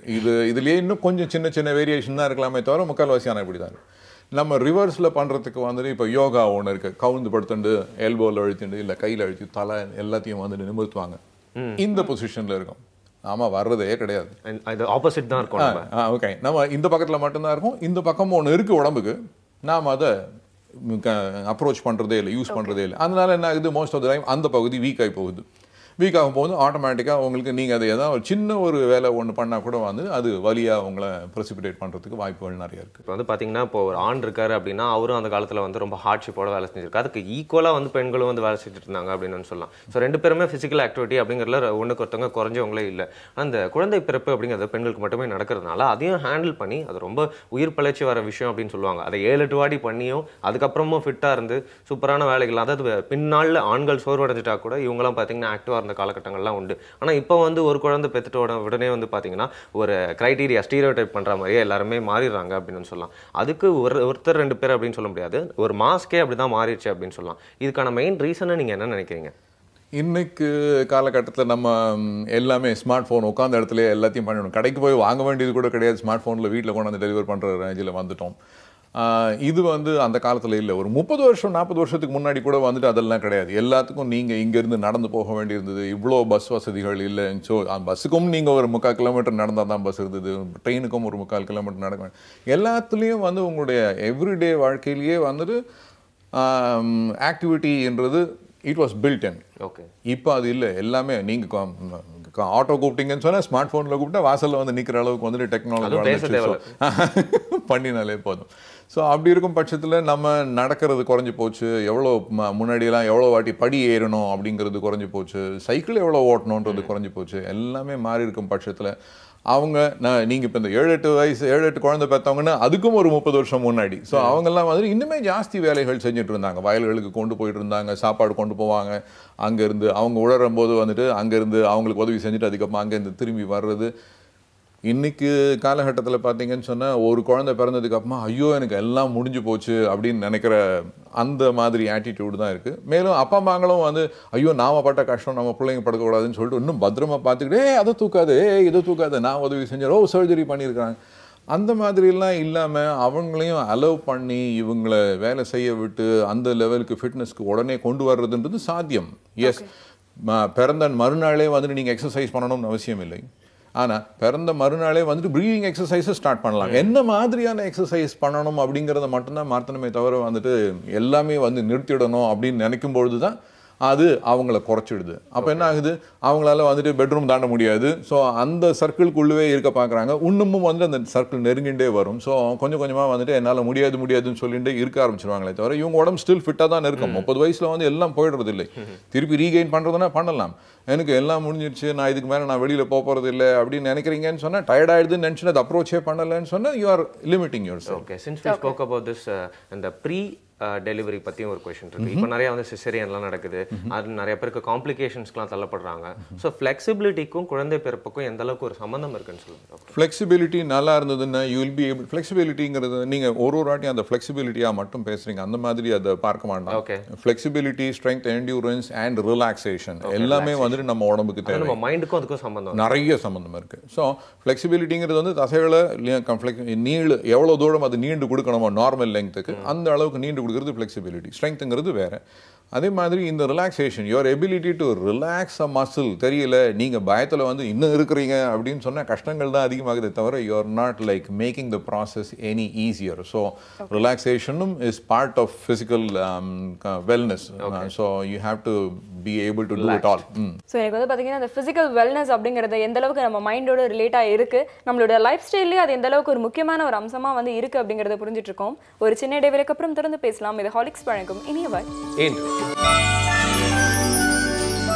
இதுலேயே இன்னும் கொஞ்சம் சின்ன சின்ன வேரியேஷன் தான் இருக்கலாமே தவிர முக்கால்வாசியான இப்படி தான் இருக்குது. நம்ம ரிவர்ஸில் பண்ணுறதுக்கு வந்துட்டு இப்போ யோகா ஒன்று இருக்குது, கவுந்து படுத்துண்டு எல்போவில் அழுத்திண்டு இல்லை கையில் அழுத்தி தலை எல்லாத்தையும் வந்துட்டு நிமிர்த்துவாங்க. இந்த பொசிஷனில் இருக்கும். ஆமாம், வர்றதே கிடையாது, ஆப்போசிட் தான் இருக்கும். ஓகே, நம்ம இந்த பக்கத்தில் மட்டும்தான் இருக்கும், இந்த பக்கமும் ஒன்று இருக்குது உடம்புக்கு, நாம் அதை அப்ரோச் பண்ணுறதே இல்லை, யூஸ் பண்ணுறதே இல்லை. அதனால என்ன ஆகுது, மோஸ்ட் ஆஃப் த டைம் அந்த பகுதி வீக் ஆகி போகுது. வீக் ஆகும் போது ஆட்டோமேட்டிக்காக உங்களுக்கு நீங்கள் அதை ஏதாவது ஒரு சின்ன ஒரு வேலை ஒன்று பண்ணால் கூட வந்து அது வலியாக உங்களை ப்ரெசிபிடேட் பண்ணுறதுக்கு வாய்ப்புகள் நிறைய இருக்குது. இப்போ வந்து பார்த்தீங்கன்னா இப்போ ஒரு ஆண் இருக்காரு அப்படின்னா அவரும் அந்த காலத்தில் வந்து ரொம்ப ஹார்ட்ஷிப்போட வேலை செஞ்சிருக்காரு, அதுக்கு ஈக்குவலாக வந்து பெண்களும் வந்து வேலை செஞ்சுட்டு இருந்தாங்க அப்படின்னு சொல்லலாம். ஸோ 2 பேருமே ஃபிசிக்கல் ஆக்டிவிட்டி அப்படிங்கிறதுல ஒன்றுக்கு ஒருத்தவங்க குறைஞ்சவங்களே இல்லை. அந்த குழந்தை பிறப்பு அப்படிங்கிறது பெண்களுக்கு மட்டுமே நடக்கிறதுனால அதையும் ஹேண்டில் பண்ணி அது ரொம்ப உயிர் பழச்சி வர விஷயம் அப்படின்னு சொல்லுவாங்க. அதை 7-8 வாடி பண்ணியும் அதுக்கப்புறமும் ஃபிட்டாக இருந்து சூப்பரான வேலைகள், அதாவது பின்னால் ஆண்கள் சோர்வடைஞ்சிட்டா கூட இவங்களாம் பார்த்தீங்கன்னா ஆக்டிவாக இருந்த காலகட்டங்கள்லாம் உண்டு. ஆனால் இப்போ வந்து ஒரு குழந்தை பெற்றுட்டு உடனே வந்து பார்த்தீங்கன்னா ஒரு கிரைட்டீரியா ஸ்டீரியோடைப் பண்ணுற மாதிரியே எல்லாருமே மாறிடுறாங்க அப்படின்னு சொல்லலாம். அதுக்கு ஒருத்தர் 2 பேர் அப்படின்னு சொல்ல முடியாது, ஒரு மாஸ்கே அப்படி தான் மாறிடுச்சு அப்படின்னு சொல்லலாம். இதுக்கான மெயின் ரீசனை நீங்கள் என்ன நினைக்கிறீங்க? இன்னைக்கு காலகட்டத்தில் நம்ம எல்லாமே ஸ்மார்ட் ஃபோன் உட்காந்த இடத்துல எல்லாத்தையும் பண்ணணும், கடைக்கு போய் வாங்க வேண்டியது கூட கிடையாது, ஸ்மார்ட் ஃபோனில் வீட்டில் கொண்டு வந்து டெலிவர் பண்ணுற ரேஞ்சில் வந்துட்டோம். இது வந்து அந்த காலத்தில் இல்லை. ஒரு 30 வருஷம் 40 வருஷத்துக்கு முன்னாடி கூட வந்துட்டு அதெல்லாம் கிடையாது. எல்லாத்துக்கும் நீங்கள் இங்கேருந்து நடந்து போக வேண்டியிருந்தது, இவ்வளோ பஸ் வசதிகள் இல்லை. ஸோ பஸ்ஸுக்கும் நீங்கள் ஒரு 3/4 கிலோமீட்டர் நடந்தால் தான் பஸ் இருந்தது, ட்ரெயினுக்கும் ஒரு 3/4 கிலோமீட்டர் நடக்க வேண்டும். எல்லாத்துலேயும் வந்து உங்களுடைய எவ்ரிடே வாழ்க்கையிலேயே வந்துட்டு ஆக்டிவிட்டின்றது it was built in. Okay. இப்போ அது இல்லை. எல்லாமே நீங்கள் ஆட்டோ கூப்பிட்டீங்கன்னு சொன்னால் ஸ்மார்ட் ஃபோனில் கூப்பிட்டா வாசலில் வந்து நிற்கிற அளவுக்கு வந்துட்டு டெக்னாலஜி பண்ணினாலே போதும். ஸோ அப்படி இருக்கும் பட்சத்தில் நம்ம நடக்கிறது குறைஞ்சி போச்சு, எவ்வளோ முன்னாடியெல்லாம் எவ்வளோ வாட்டி படி ஏறணும் அப்படிங்கிறது குறைஞ்சி போச்சு, சைக்கிள் எவ்வளோ ஓட்டணுன்றது குறைஞ்சி போச்சு. எல்லாமே மாறி இருக்கும் பட்சத்தில் அவங்க நீங்கள் இப்போ இந்த 7-8 குழந்தை பார்த்தவங்கன்னா அதுக்கும் ஒரு 30 வருஷம் முன்னாடி. ஸோ அவங்கெல்லாம் வந்து இன்னுமே ஜாஸ்தி வேலைகள் செஞ்சுட்டு இருந்தாங்க. வயல்களுக்கு கொண்டு போயிட்டு இருந்தாங்க, சாப்பாடு கொண்டு போவாங்க, அங்கேருந்து அவங்க உழறும் போது வந்துட்டு அங்கேருந்து அவங்களுக்கு உதவி செஞ்சுட்டு அதுக்கப்புறம் அங்கேருந்து திரும்பி வர்றது. இன்றைக்கி காலகட்டத்தில் பார்த்தீங்கன்னு சொன்னால் ஒரு குழந்தை பிறந்ததுக்கு அப்புறமா ஐயோ எனக்கு எல்லாம் முடிஞ்சு போச்சு அப்படின்னு நினைக்கிற அந்த மாதிரி ஆட்டிடியூடு தான் இருக்குது. மேலும் அப்பா அம்மாங்களும் வந்து ஐயோ நாம பட்ட கஷ்டம் நம்ம பிள்ளைங்க படுக்கக்கூடாதுன்னு சொல்லிட்டு இன்னும் பத்திரமா பார்த்துக்கிட்டே அதை தூக்காது, இதை தூக்காது, நான் உதவி செஞ்சேன், சர்ஜரி பண்ணியிருக்கிறாங்க, அந்த மாதிரிலாம் இல்லாமல் அவங்களையும் அலோவ் பண்ணி இவங்களை வேலை செய்ய விட்டு அந்த லெவலுக்கு ஃபிட்னஸ்க்கு உடனே கொண்டு வர்றதுன்றது சாத்தியம். எஸ், பிறந்த மறுநாளே வந்துட்டு நீங்கள் எக்ஸசைஸ் பண்ணணும்னு அவசியம் இல்லை. ஆனால் பிறந்த மறுநாளே வந்துட்டு ப்ரீதிங் எக்ஸசைஸை ஸ்டார்ட் பண்ணலாம். என்ன மாதிரியான எக்ஸசைஸ் பண்ணணும் அப்படிங்கிறத மட்டும்தான் மாற்றணுமே தவிர வந்துட்டு எல்லாமே வந்து நிறுத்திடணும் அப்படின்னு நினைக்கும் பொழுது தான் அது அவங்கள குறைச்சிடுது. அப்போ என்ன ஆகுது, அவங்களால வந்துட்டு பெட்ரூம் தாண்ட முடியாது. ஸோ அந்த சர்க்கிள்குள்ளவே இருக்க பார்க்குறாங்க. இன்னமும் வந்து அந்த சர்க்கிள் நெருங்கிண்டே வரும். ஸோ கொஞ்சம் கொஞ்சமாக வந்துட்டு என்னால் முடியாதுன்னு சொல்லிட்டு இருக்க ஆரம்பிச்சிருவாங்களே தவிர இவங்க உடம்பு ஸ்டில் ஃபிட்டாக தான் இருக்கும். 30 வயசில் வந்து எல்லாம் போயிடுறது இல்லை. திருப்பி ரீகெயின் பண்ணுறதுனா பண்ணலாம். எனக்கு எல்லாம் முடிஞ்சிருச்சு, நான் இதுக்கு மேலே நான் வெளியில் போகிறது இல்லை அப்படின்னு நினைக்கிறீங்கன்னு சொன்னால், டயர்ட் ஆகிடுதுன்னு நினச்சி அதை அப்ரோச்சே பண்ணலைன்னு சொன்னால் you are limiting yourself. Okay, since we spoke about this இந்த ப்ரீ டெலிவரி பற்றியும் ஒரு கொஸ்டின் இருக்குது. இப்போ நிறைய வந்து சிசேரியன்லாம் நடக்குது, அது நிறைய பேருக்கு காம்ப்ளிகேஷன்ஸ்க்குலாம் தள்ளப்படுறாங்க. ஸோ ஃப்ளெக்சிபிலிட்டிக்கும் குழந்தை பிறப்புக்கும் எந்த அளவுக்கு ஒரு சம்மந்தம் இருக்குன்னு சொல்லுங்கள். ஃப்ளெக்சிபிலிட்டி நல்லா இருந்ததுன்னா யூ வில் பி ஏபிள். ஃப்ளெக்சிபிலிட்டிங்கிறது நீங்கள் ஒரு வாட்டியும் அந்த ஃப்ளெக்சிபிலிட்டியாக மட்டும் பேசுகிறீங்க, அந்த மாதிரி அதை பார்க்க மாட்டோம். Okay, flexibility, strength, endurance and relaxation எல்லாமே வந்துட்டு நம்ம உடம்புக்கு தேவை. நம்ம மைண்டுக்கும் அதுக்கும் சம்மந்தம், நிறைய சம்மந்தம் இருக்குது. ஸோ ஃப்ளெக்சிபிலிட்டிங்கிறது வந்து தசைகளை நீளு எவ்வளோ தூரம் அது நீண்டு கொடுக்கணுமோ நார்மல் லெங்க்த்துக்கு அந்த அளவுக்கு நீண்டு கொடுக்குறது ஃப்ளெக்சிபிலிட்டி. ஸ்ட்ரென்த்துங்கிறது வேறு. அதே மாதிரி இந்த relaxation, your ability to relax a muscle. தெரியல, நீங்கள் பயத்தில் வந்து இன்னும் இருக்கிறீங்க அப்படின்னு சொன்னால் கஷ்டங்கள் தான் அதிகமாகுதே தவிர you are not like making the process any easier. So ரிலாக்ஸேஷனும் is part of physical wellness. So you have to be able to do it all. So எனக்கு வந்து பார்த்தீங்கன்னா அந்த ஃபிசிக்கல் வெல்னஸ் அப்படிங்கிறது எந்த அளவுக்கு நம்ம மைண்டோட ரிலேட்டாக இருக்குது, நம்மளோட லைஃப் ஸ்டைல்லேயே அது எந்த அளவுக்கு ஒரு முக்கியமான ஒரு அம்சமாக வந்து இருக்குது அப்படிங்கிறத புரிஞ்சுட்டு இருக்கோம். ஒரு சின்ன இடைவேளைக்கு அப்புறம் திறந்து பேசலாம். இது ஹாலிக்ஸ் வழங்கும் இனிய வாய்.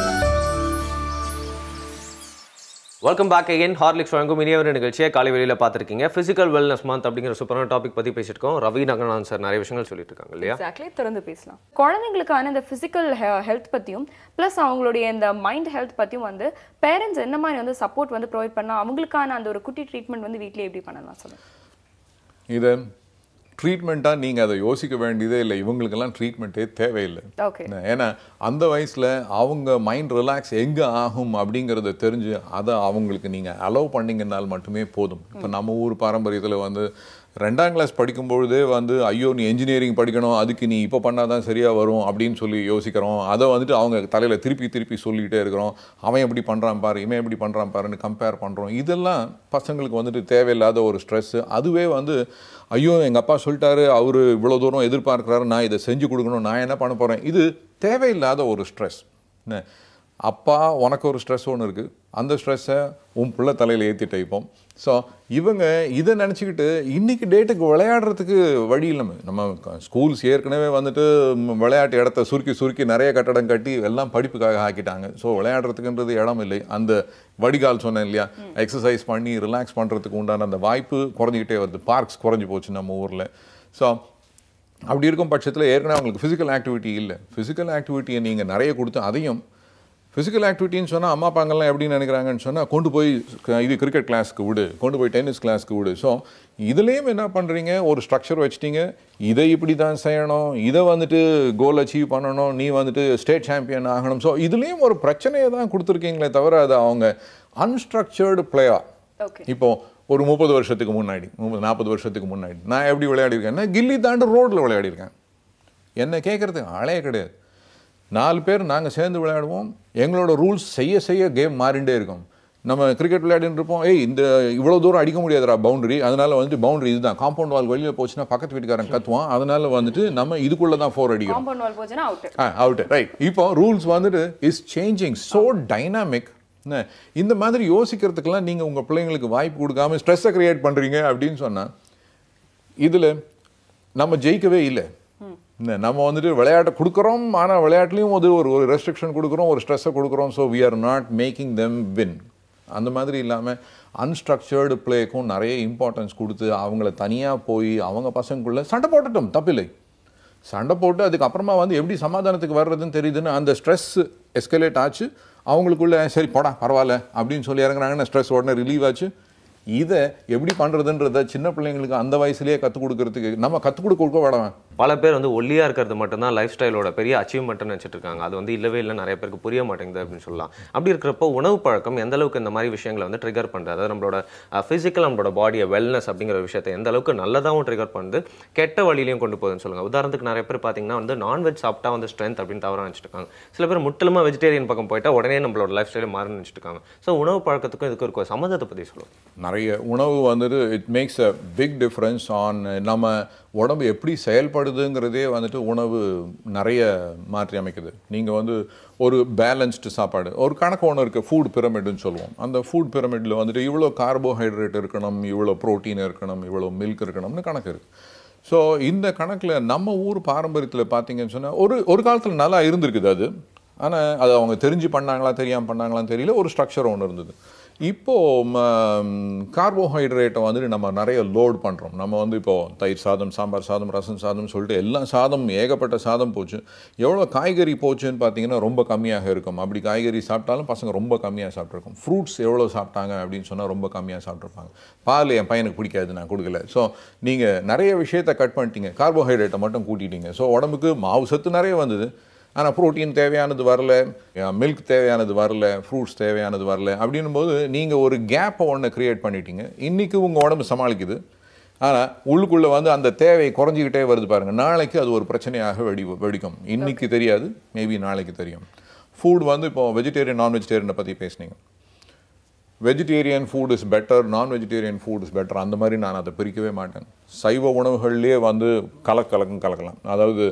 Welcome back again. ஹார்லிக்ஸ் வழங்கும் இனிய ஒரு நிகழ்ச்சியை காலை வெளியில் பார்த்துருக்கீங்க. ஃபிசிக்கல் வெல்னஸ் மந்த் அப்படிங்கிற சூப்பரான டாபிக் பற்றி பேசிட்டு இருக்கோம். ரவி நகரநாதன் சார் நிறைய விஷயங்கள் சொல்லிட்டு இருக்காங்க இல்லையா? எக்ஸாக்ட்லி, திறந்து பேசலாம். குழந்தைங்களுக்கான இந்த ஃபிசிக்கல் ஹெல்த் பற்றியும் ப்ளஸ் அவங்களுடைய இந்த மைண்ட் ஹெல்த் பற்றியும் வந்து பேரண்ட்ஸ் என்ன மாதிரி வந்து சப்போர்ட் வந்து ப்ரொவைட் பண்ணால் அவங்களுக்கான அந்த ஒரு குட்டி ட்ரீட்மெண்ட் வந்து வீட்டிலே எப்படி பண்ணலாம் சொல்லுங்கள். இதை ட்ரீட்மெண்ட்டாக நீங்கள் அதை யோசிக்க வேண்டியதே இல்லை. இவங்களுக்கெல்லாம் ட்ரீட்மெண்ட்டே தேவையில்லை. ஏன்னா அந்த வயசில் அவங்க மைண்ட் ரிலாக்ஸ் எங்கே ஆகும் அப்படிங்கிறத தெரிஞ்சு அதை அவங்களுக்கு நீங்கள் அலோவ் பண்ணிங்கனால் மட்டுமே போதும். இப்போ நம்ம ஊர் பாரம்பரியத்தில் வந்து 2ஆம் கிளாஸ் படிக்கும்பொழுதே வந்து ஐயோ நீ என்ஜினியரிங் படிக்கணும், அதுக்கு நீ இப்போ பண்ணால் தான் சரியாக வரும் அப்படின்னு சொல்லி யோசிக்கிறோம். அதை வந்துட்டு அவங்க தலையில் திருப்பி சொல்லிகிட்டே இருக்கிறோம். அவன் எப்படி பண்ணுறான் பாரு, இவன் எப்படி பண்ணுறான் பாருன்னு கம்பேர் பண்ணுறோம். இதெல்லாம் பசங்களுக்கு வந்துட்டு தேவையில்லாத ஒரு ஸ்ட்ரெஸ்ஸு. அதுவே வந்து ஐயோ எங்கள் அப்பா சொல்லிட்டாரு, அவர் இவ்வளோ தூரம் எதிர்பார்க்குறாரு, நான் இதை செஞ்சு கொடுக்கணும், நான் என்ன பண்ண போகிறேன், இது தேவையில்லாத ஒரு ஸ்ட்ரெஸ். அப்பா உனக்கு ஒரு ஸ்ட்ரெஸ் ஒன்று இருக்குது, அந்த ஸ்ட்ரெஸ்ஸை உன் பிள்ளை தலையில் ஏற்றிட்டு வைப்போம். ஸோ இவங்க இதை நினச்சிக்கிட்டு இன்றைக்கி டேட்டுக்கு விளையாடுறதுக்கு வழி இல்லாமல் நம்ம ஸ்கூல்ஸ் ஏற்கனவே வந்துட்டு விளையாட்டு இடத்த சுருக்கி நிறைய கட்டடம் கட்டி எல்லாம் படிப்புக்காக ஆக்கிட்டாங்க. ஸோ விளையாடுறதுக்குன்றது இடம் இல்லை. அந்த வடிகால் சொன்னேன் இல்லையா, எக்ஸசைஸ் பண்ணி ரிலாக்ஸ் பண்ணுறதுக்கு உண்டான அந்த வாய்ப்பு குறைஞ்சிக்கிட்டே வருது. பார்க்ஸ் குறைஞ்சி போச்சு நம்ம ஊரில். ஸோ அப்படி இருக்கும் பட்சத்தில் ஏற்கனவே அவங்களுக்கு ஃபிசிக்கல் ஆக்டிவிட்டி இல்லை. ஃபிசிக்கல் ஆக்டிவிட்டியை நீங்கள் நிறைய கொடுத்து அதையும் ஃபிசிக்கல் ஆக்டிவிட்டின்னு சொன்னால் அம்மா அப்பாங்கள்லாம் எப்படி நினைக்கிறாங்கன்னு சொன்னால் கொண்டு போய் இது கிரிக்கெட் கிளாஸ்க்கு விடு, கொண்டு போய் டென்னிஸ் கிளாஸ்க்கு விடு. ஸோ இதுலேயும் என்ன பண்ணுறீங்க, ஒரு ஸ்ட்ரக்சர் வச்சுட்டீங்க, இதை இப்படி தான் செய்யணும், இதை வந்துட்டு கோல் அச்சீவ் பண்ணணும், நீ வந்துட்டு ஸ்டேட் சாம்பியன் ஆகணும். ஸோ இதுலேயும் ஒரு பிரச்சனையை தான் கொடுத்துருக்கீங்களே தவிர அது அவங்க அன்ஸ்ட்ரக்சர்டு பிளேயா. இப்போது ஒரு 30 வருஷத்துக்கு முன்னாடி 40 வருஷத்துக்கு முன்னாடி நான் எப்படி விளையாடிருக்கேன்னா கில்லி தாண்டு ரோட்டில் விளையாடிருக்கேன். என்ன கேட்குறதுக்கு ஆளே கிடையாது. 4 பேர் நாங்கள் சேர்ந்து விளையாடுவோம். எங்களோட ரூல்ஸ் செய்ய கேம் மாறிண்டே இருக்கும். நம்ம கிரிக்கெட் விளையாடிட்டு இருப்போம், இந்த இவ்வளோ தூரம் அடிக்க முடியாதுடா பவுண்டரி, அதனால வந்துட்டு பவுண்டரி இதுதான், காம்பவுண்ட் வால் வெளியில் போச்சுன்னா பக்கத்து வீட்டுக்காரன் கத்துவான், அதனால வந்துட்டு நம்ம இதுக்குள்ளே தான் 4 அடிக்கிறோம், அவுட். ரைட். இப்போ ரூல்ஸ் வந்துட்டு இஸ் சேஞ்சிங் ஸோ டைனாமிக். இந்த மாதிரி யோசிக்கிறதுக்கெல்லாம் நீங்கள் உங்கள் பிள்ளைங்களுக்கு வாய்ப்பு கொடுக்காம ஸ்ட்ரெஸ்ஸை கிரியேட் பண்ணுறீங்க அப்படின்னு சொன்னால் இதில் நம்ம ஜெயிக்கவே இல்லை. நம்ம வந்துட்டு விளையாட்டை கொடுக்குறோம், ஆனால் விளையாட்டுலேயும் ஒரு ரெஸ்ட்ரிக்ஷன் கொடுக்குறோம், ஒரு ஸ்ட்ரெஸ்ஸை கொடுக்குறோம். So we are not making them win. அந்த மாதிரி இல்லாமல் அன்ஸ்ட்ரக்சர்டு பிளேக்கும் நிறைய இம்பார்ட்டன்ஸ் கொடுத்து அவங்கள தனியாக போய் அவங்க பசங்களுக்குள்ளே சண்டை போட்டுட்டோம், தப்பில்லை. சண்டை போட்டு அதுக்கப்புறமா வந்து எப்படி சமாதானத்துக்கு வர்றதுன்னு தெரியுதுன்னு அந்த ஸ்ட்ரெஸ் எஸ்கலேட் ஆச்சு. அவங்களுக்குள்ளே சரி போடா பரவாயில்ல அப்படின்னு சொல்லி இறங்குறாங்கன்னா ஸ்ட்ரெஸ் உடனே ரிலீவ் ஆச்சு. இதை எப்படி பண்ணுறதுன்றத சின்ன பிள்ளைங்களுக்கு அந்த வயசுலேயே கற்றுக் கொடுக்கறதுக்கு நம்ம கற்றுக் கொடுக்க வேணாம். பல பேர் வந்து ஒல்லியாக இருக்கிறது மட்டும்தான் லைஃப் ஸ்டைலோட பெரிய அச்சீவ்மெண்ட்னு நினச்சிட்டு இருக்காங்க. அது வந்து இல்லவே இல்லை, நிறைய பேருக்கு புரிய மாட்டேங்குது அப்படின்னு சொல்லலாம். அப்படி இருக்கிறப்போ உணவு பழக்கம் எந்த அளவுக்கு இந்த மாதிரி விஷயங்களை வந்து ட்ரிகர் பண்ணுறது, அதாவது நம்மளோட ஃபிசிக்கல் நம்மளோட பாடியை வெல்னஸ் அப்படிங்கிற விஷயத்தை எந்த அளவுக்கு நல்லதாகவும் ட்ரிகர் பண்ணுது, கெட்ட வழியிலையும் கொண்டு போகுதுன்னு சொல்லுங்கள். உதாரணத்துக்கு நிறைய பேர் பார்த்தீங்கன்னா வந்து நான்வெஜ் சாப்பிட்டா வந்து ஸ்ட்ரென்த் அப்படின்னு தவறாக நினச்சிட்டு இருக்காங்க. சில பேர் முற்றிலுமா வெஜிடேரியன் பக்கம் போயிட்டா உடனே நம்மளோட லைஃப் ஸ்டைலை மாறி நினச்சிட்டு இருக்காங்க. ஸோ உணவு பழக்கத்துக்கும் இதுக்கு ஒரு சம்மந்தத்தை பற்றி சொல்லுவோம். நிறைய உணவு வந்துட்டு it makes a big difference on நம்ம உடம்பு எப்படி செயல்படுதுங்கிறதே வந்துட்டு உணவு நிறைய மாற்றி அமைக்குது. நீங்கள் வந்து ஒரு பேலன்ஸ்டு சாப்பாடு, ஒரு கணக்கு ஒன்று இருக்குது, ஃபுட் பிரமிடுன்னு சொல்லுவோம். அந்த ஃபுட் பிரமிடில் வந்துட்டு இவ்வளோ கார்போஹைட்ரேட் இருக்கணும், இவ்வளோ ப்ரோட்டீன் இருக்கணும், இவ்வளோ மில்க் இருக்கணும்னு கணக்கு இருக்குது. ஸோ இந்த கணக்கில் நம்ம ஊர் பாரம்பரியத்தில் பார்த்தீங்கன்னு சொன்னால் ஒரு காலத்தில் நல்லா இருந்திருக்குது அது. ஆனால் அது அவங்க தெரிஞ்சு பண்ணாங்களா தெரியாமல் பண்ணாங்களான்னு தெரியல, ஒரு ஸ்ட்ரக்சர் ஒன்று இருந்தது. இப்போது கார்போஹைட்ரேட்டை வந்துட்டு நம்ம நிறைய லோட் பண்ணுறோம். நம்ம வந்து இப்போது தயிர் சாதம், சாம்பார் சாதம், ரசம் சாதம்னு சொல்லிட்டு எல்லா சாதம், ஏகப்பட்ட சாதம் போச்சு. எவ்வளோ காய்கறி போச்சுன்னு பார்த்தீங்கன்னா ரொம்ப கம்மியாக இருக்கும். அப்படி காய்கறி சாப்பிட்டாலும் பசங்க ரொம்ப கம்மியாக சாப்பிட்ருக்கோம். ஃப்ரூட்ஸ் எவ்வளோ சாப்பிட்டாங்க அப்படின்னு சொன்னால் ரொம்ப கம்மியாக சாப்பிட்ருப்பாங்க. பால் என் பையனுக்கு பிடிக்காது, நான் கொடுக்கல. ஸோ நீங்கள் நிறைய விஷயத்தை கட் பண்ணிட்டீங்க, கார்போஹைட்ரேட்டை மட்டும் கூட்டிட்டீங்க. ஸோ உடம்புக்கு மாவு சத்து நிறைய வந்தது, ஆனால் ப்ரோட்டீன் தேவையானது வரல, மில்க் தேவையானது வரல, ஃப்ரூட்ஸ் தேவையானது வரல. அப்படின்னும் போது நீங்கள் ஒரு கேப்பை ஒன்று க்ரியேட் பண்ணிட்டீங்க. இன்றைக்கி உங்கள் உடம்பு சமாளிக்குது, ஆனால் உள்ளுக்குள்ளே வந்து அந்த தேவை குறைஞ்சிக்கிட்டே வருது பாருங்கள். நாளைக்கு அது ஒரு பிரச்சனையாக வெடிக்கும். இன்றைக்கி தெரியாது, மேபி நாளைக்கு தெரியும். ஃபுட் வந்து இப்போது வெஜிடேரியன் நான் வெஜிடேரியனை பற்றி பேசுனீங்க. வெஜிடேரியன் ஃபுட் இஸ் பெட்டர், நான் வெஜிடேரியன் ஃபுட் இஸ் பெட்டர், அந்த மாதிரி நான் அதை பிரிக்கவே மாட்டேன். சைவ உணவுகள்லேயே வந்து கலக்கலாம். அதாவது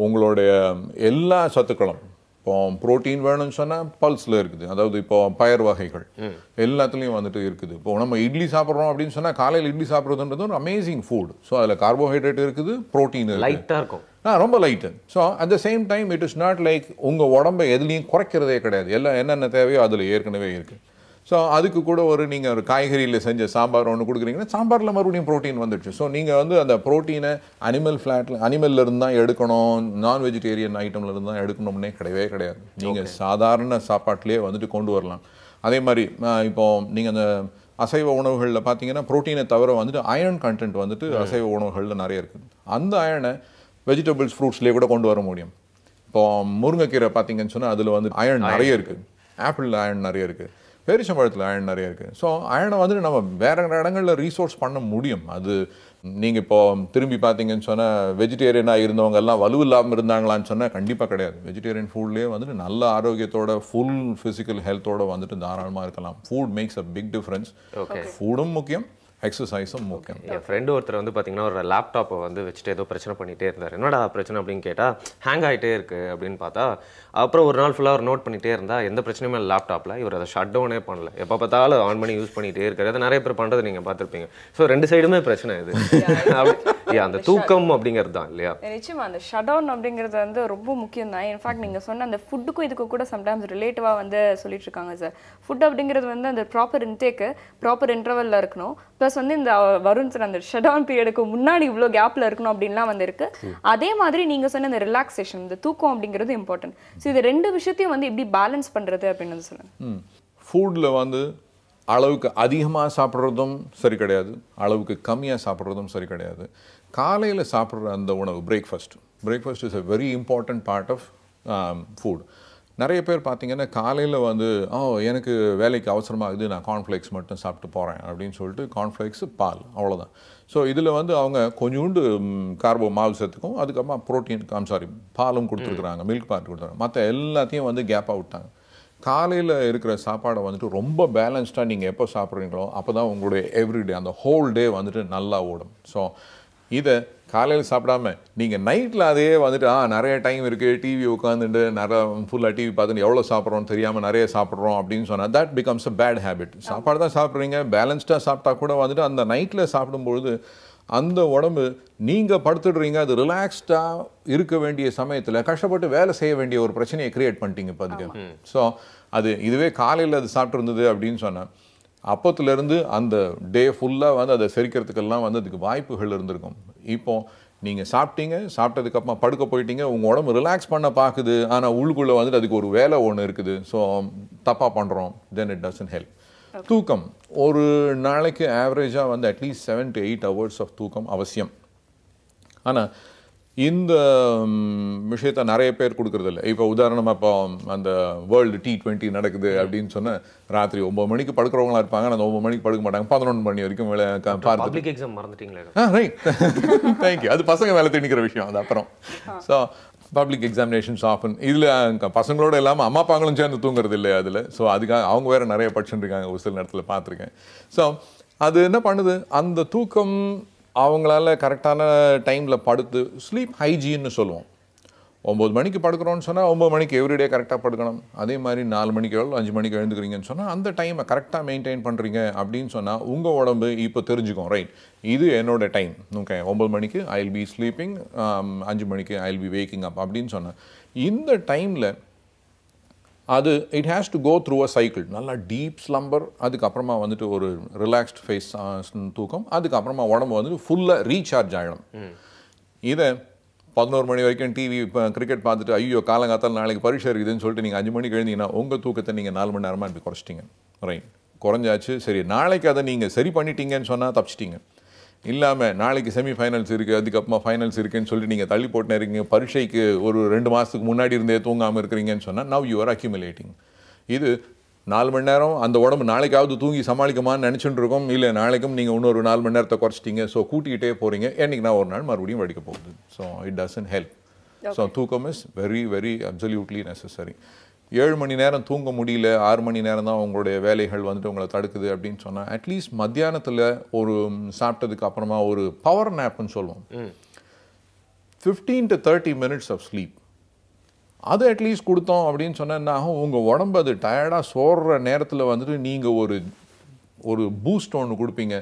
உங்களுடைய எல்லா சத்துக்களும், இப்போ ப்ரோட்டீன் வேணும்னு சொன்னால் பல்ஸில் இருக்குது, அதாவது இப்போ பயர் வகைகள் எல்லாத்துலேயும் வந்துட்டு இருக்குது. இப்போ நம்ம இட்லி சாப்பிட்றோம் அப்படின்னு சொன்னால் காலையில் இட்லி சாப்பிட்றதுன்றது ஒரு அமேசிங் ஃபுட். ஸோ அதில் கார்போஹைட்ரேட் இருக்குது, ப்ரோட்டீன் லைட்டாக இருக்கும், ரொம்ப light. So at the same time it is not like உங்கள் உடம்பை எதுலேயும் குறைக்கிறதே கிடையாது. எல்லாம் என்னென்ன தேவையோ அதில் ஏற்கனவே இருக்குது. ஸோ அதுக்கு கூட நீங்கள் ஒரு காய்கறியில் செஞ்ச சாம்பார் ஒன்று கொடுக்குறீங்கன்னா சாம்பாரில் மறுபடியும் ப்ரோட்டீன் வந்துடுச்சு. ஸோ நீங்கள் வந்து அந்த ப்ரோட்டீனை அனிமல்லேருந்து தான் எடுக்கணும், நான் வெஜிடேரியன் ஐட்டம்லேருந்து தான் எடுக்கணும்னே கிடையாது. நீங்கள் சாதாரண சாப்பாட்டிலே வந்துட்டு கொண்டு வரலாம். அதே மாதிரி இப்போது நீங்கள் அந்த அசைவ உணவுகளில் பார்த்தீங்கன்னா ப்ரோட்டீனை தவிர வந்துட்டு அயர்ன் கண்டென்ட் வந்துட்டு அசைவ உணவுகளில் நிறைய இருக்குது. அந்த அயர்னை வெஜிடபிள்ஸ், ஃப்ரூட்ஸ்லேயே கூட கொண்டு வர முடியும். இப்போது முருங்கைக்கீரை பார்த்தீங்கன்னு சொன்னால் அதில் வந்து அயர்ன் நிறைய இருக்குது, ஆப்பிளில் அயர்ன் நிறைய இருக்குது, பேரிச்சம்பழத்தில் அயர்ன் நிறைய இருக்குது. ஸோ அயர்னை வந்துட்டு நம்ம வேறு இடங்களில் ரீசோர்ஸ் பண்ண முடியும். அது நீங்கள் இப்போ திரும்பி பார்த்தீங்கன்னு சொன்னால் வெஜிடேரியனாக இருந்தவங்க எல்லாம் வலுவில்லாமல் இருந்தாங்களான்னு சொன்னால் கண்டிப்பாக கிடையாது. வெஜிடேரியன் ஃபுட்லேயே வந்துட்டு நல்ல ஆரோக்கியத்தோட ஃபுல் ஃபிசிக்கல் ஹெல்த்தோடு வந்துட்டு தாராளமாக இருக்கலாம். Food makes a big difference. ஃபுடும் முக்கியம், எக்ஸசைஸும் முக்கியம். என் ஃப்ரெண்டு ஒருத்தர் வந்து பார்த்தீங்கன்னா ஒரு லேப்டாப்பை வந்து வச்சுட்டு ஏதோ பிரச்சனை பண்ணிகிட்டே இருந்தார். என்னடா பிரச்சனை அப்படின்னு கேட்டால் ஹேங் ஆகிட்டே இருக்குது அப்படின்னு பார்த்தா, அப்புறம் ஒரு நாள் ஃபுல்லாக ஒரு நோட் பண்ணிகிட்டே இருந்தால் எந்த பிரச்சனையுமே இல்லை லேப்டாப்பில். இவர் அதை ஷட் டவுனே பண்ணல, எப்போ பார்த்தாலும் ஆன் பண்ணி யூஸ் பண்ணிகிட்டே இருக்காரு. அதை நிறைய பேர் பண்ணுறது நீங்கள் பார்த்துருப்பீங்க. ஸோ ரெண்டு சைடுமே பிரச்சனை இது. அந்த தூக்கம் அப்படிங்கிறது தான் இல்லையா? நிச்சயமா அந்த ஷட் டவுன் அப்படிங்கிறது வந்து ரொம்ப முக்கியம் தான். இன்ஃபேக்ட் நீங்கள் சொன்ன அந்த ஃபுட்டுக்கும் இதுக்கு கூட சம்டைம்ஸ் ரிலேட்டிவாக வந்து சொல்லிட்டு இருக்காங்க சார். ஃபுட் அப்படிங்கிறது வந்து அந்த ப்ராப்பர் இன்டேக்கு ப்ராப்பர் இன்டர்வலில் இருக்கணும். ப்ளஸ் வந்து இந்த வருண் சார் அந்த ஷட் டவுன் பீரியடுக்கு முன்னாடி இவ்வளோ கேப்பில் இருக்கணும் அப்படின்லாம் வந்து இருக்கு. அதே மாதிரி நீங்கள் சொன்ன இந்த ரிலாக்ஸேஷன், இந்த தூக்கம் அப்படிங்கிறது இம்பார்ட்டன்ட். ஸோ இது ரெண்டு விஷயத்தையும் வந்து எப்படி பேலன்ஸ் பண்ணுறது அப்படின்னு வந்து சொல்லுங்கள். ஃபுட்டில் வந்து அளவுக்கு அதிகமாக சாப்பிட்றதும் சரி கிடையாது, அளவுக்கு கம்மியாக சாப்பிட்றதும் சரி கிடையாது. காலையில் சாப்பிட்ற அந்த உணவு breakfast is a very important part of food. நிறைய பேர் பார்த்தீங்கன்னா காலையில் வந்து எனக்கு வேலைக்கு அவசரமாகுது, நான் கார்ன்ஃப்ளேக்ஸ் மட்டும் சாப்பிட்டு போகிறேன் அப்படின்னு சொல்லிட்டு கார்ன்ஃப்ளேக்ஸு, பால், அவ்வளோதான். ஸோ இதில் வந்து அவங்க கொஞ்சோண்டு கார்போ மாவு சத்துக்கும் அதுக்கப்புறமா ப்ரோட்டீன் பாலும் கொடுத்துருக்குறாங்க, மில்க் பார்ட் கொடுத்துருக்காங்க. மற்ற எல்லாத்தையும் வந்து கேப்பாக விட்டாங்க. காலையில் இருக்கிற சாப்பாடை வந்துட்டு ரொம்ப பேலன்ஸ்டாக நீங்கள் எப்போ சாப்பிட்றீங்களோ அப்போ தான் உங்களுடைய எவ்ரிடே அந்த ஹோல் டே வந்துட்டு நல்லா ஓடும். ஸோ இதை காலையில் சாப்பிடாம நீங்கள் நைட்டில் அதே வந்துட்டு நிறைய டைம் இருக்குது, டிவி உட்காந்துட்டு நிறைய ஃபுல்லாக டிவி பார்த்துட்டு எவ்வளோ சாப்பிட்றோன்னு தெரியாமல் நிறைய சாப்பிட்றோம் அப்படின்னு சொன்னால் that becomes a bad habit. சாப்பாடு தான் சாப்பிட்றீங்க, பேலன்ஸ்டாக சாப்பிட்டா கூட வந்துட்டு அந்த நைட்டில் சாப்பிடும்பொழுது அந்த உடம்பு நீங்கள் படுத்துடுறீங்க, அது ரிலாக்ஸ்டாக இருக்க வேண்டிய சமயத்தில் கஷ்டப்பட்டு வேலை செய்ய வேண்டிய ஒரு பிரச்சனையை க்ரியேட் பண்ணிட்டீங்க இப்போ அதுக்கு. ஸோ இதுவே காலையில் அது சாப்பிட்ருந்தது அப்படின்னு சொன்னால் அப்போத்துலேருந்து அந்த டே ஃபுல்லாக வந்து அதை செரிக்கிறதுக்கெல்லாம் வந்து அதுக்கு வாய்ப்புகள் இருந்திருக்கும். இப்போது நீங்கள் சாப்பிட்டதுக்கப்புறமா படுக்க போயிட்டீங்க, உங்கள் உடம்பு ரிலாக்ஸ் பண்ண பார்க்குது, ஆனால் உள்ளுக்குள்ளே வந்துட்டு அதுக்கு ஒரு வேலை ஒன்று இருக்குது. ஸோ தப்பாக பண்ணுறோம், தென் இட் டசன்ட் ஹெல்ப். தூக்கம் ஒரு நாளைக்கு ஆவரேஜாக வந்து அட்லீஸ்ட் 7 to 8 hours ஆஃப் தூக்கம் அவசியம். ஆனால் இந்த விஷயத்த நிறைய பேர் கொடுக்குறதில்ல. இப்போ உதாரணமாக இப்போ அந்த வேர்ல்டு T20 நடக்குது அப்படின்னு சொன்னால் ராத்திரி 9 மணிக்கு படுக்கிறவங்களா இருப்பாங்க, அந்த 9 மணிக்கு படுக்க மாட்டாங்க, 11 மணி வரைக்கும் பப்ளிக் எக்ஸாம் மறந்துட்டீங்களா? Right, thank you. அது பசங்க வேலை திணிக்கிற விஷயம் அது. அப்புறம் ஸோ பப்ளிக் எக்ஸாமினேஷன்ஸ் ஆஃபன் இதில் பசங்களோட இல்லாமல் அம்மா அப்பாங்களும் சேர்ந்து தூங்குறது இல்லையா அதில். ஸோ அதுக்காக அவங்க வேறு நிறைய படிச்சுட்டு இருக்காங்க, ஒரு சில நேரத்தில் பார்த்துருக்கேன். ஸோ அது என்ன பண்ணுது, அந்த தூக்கம் அவங்களால கரெக்டான டைமில் படுத்து ஸ்லீப் ஹைஜீன்னு சொல்லுவோம். 9 மணிக்கு படுக்கிறோன்னு சொன்னால் 9 மணிக்கு எவ்ரிடே கரெக்டாக படுக்கணும். அதே மாதிரி 4 மணிக்கு 5 மணிக்கு எழுந்துக்கிறீங்கன்னு சொன்னால் அந்த டைமை கரெக்டாக மெயின்டைன் பண்ணுறீங்க அப்படின்னு சொன்னால் உங்கள் உடம்பு இப்போ தெரிஞ்சுக்கும், ரைட் இது என்னோட டைம், ஓகே 9 மணிக்கு ஐ வில் பி ஸ்லீப்பிங், 5 மணிக்கு I will be waking up அப்படின்னு சொன்னேன். இந்த டைமில் அது it has to go through a cycle. நல்லா டீப் ஸ்லம்பர், அதுக்கப்புறமா வந்துட்டு ஒரு ரிலாக்ஸ்ட் ஃபேஸ் தூக்கம், அதுக்கப்புறமா உடம்பு வந்துட்டு ஃபுல்லாக ரீசார்ஜ் ஆகிடும். இதை 11 மணி வரைக்கும் டிவி இப்போ கிரிக்கெட் பார்த்துட்டு ஐயோ காலங்காத்தால் நாளைக்கு பரீட்சை இருக்குதுன்னு சொல்லிட்டு நீங்கள் 5 மணிக்கு எழுந்தீங்கன்னா உங்கள் தூக்கத்தை நீங்கள் 4 மணி நேரமாக இப்படி குறைச்சிட்டிங்க, ரைட் குறைஞ்சாச்சு. சரி நாளைக்கு அதை நீங்கள் சரி பண்ணிட்டீங்கன்னு சொன்னால் தப்பிச்சிட்டிங்க. இல்லாமல் நாளைக்கு செமிஃபைனல்ஸ் இருக்குது, அதுக்கப்புறமா ஃபைனல்ஸ் இருக்குதுன்னு சொல்லிட்டு நீங்கள் தள்ளி போட்டுனே இருக்கீங்க, பரீட்சைக்கு ஒரு 2 மாதத்துக்கு முன்னாடி இருந்தே தூங்காமல் இருக்கிறீங்கன்னு சொன்னால் நவ் யூ ஆர் அக்யூமுலேட்டிங். இது 4 மணி நேரம் அந்த உடம்பு நாளைக்காவது தூங்கி சமாளிக்குமான்னு நினச்சிட்டு இருக்கோம். இல்லை நாளைக்கும் நீங்கள் இன்னொரு 4 மணி நேரத்தை குறைச்சிட்டிங்க, ஸோ கூட்டிகிட்டே போகிறீங்க, என்றைக்கு நான் ஒரு நாள் மறுபடியும் வடிக்க போகுது. So it doesn't help. So தூக்கம் is very very absolutely necessary. 7 மணி நேரம் தூங்க முடியல, 6 மணி நேரம் தான் உங்களுடைய வேலைகள் வந்துட்டு உங்களை தடுக்குது அப்படின்னு சொன்னால் அட்லீஸ்ட் மத்தியானத்தில் ஒரு சாப்பிட்டதுக்கு அப்புறமா ஒரு பவர் நேப்னு சொல்லுவோம், 15 to 30 minutes ஆஃப் ஸ்லீப் அது அட்லீஸ்ட் கொடுத்தோம் அப்படின்னு சொன்னால் உங்கள் உடம்பு அது டயர்டாக சோறுற நேரத்தில் வந்துட்டு நீங்கள் ஒரு பூஸ்ட் ஒன்று கொடுப்பீங்க,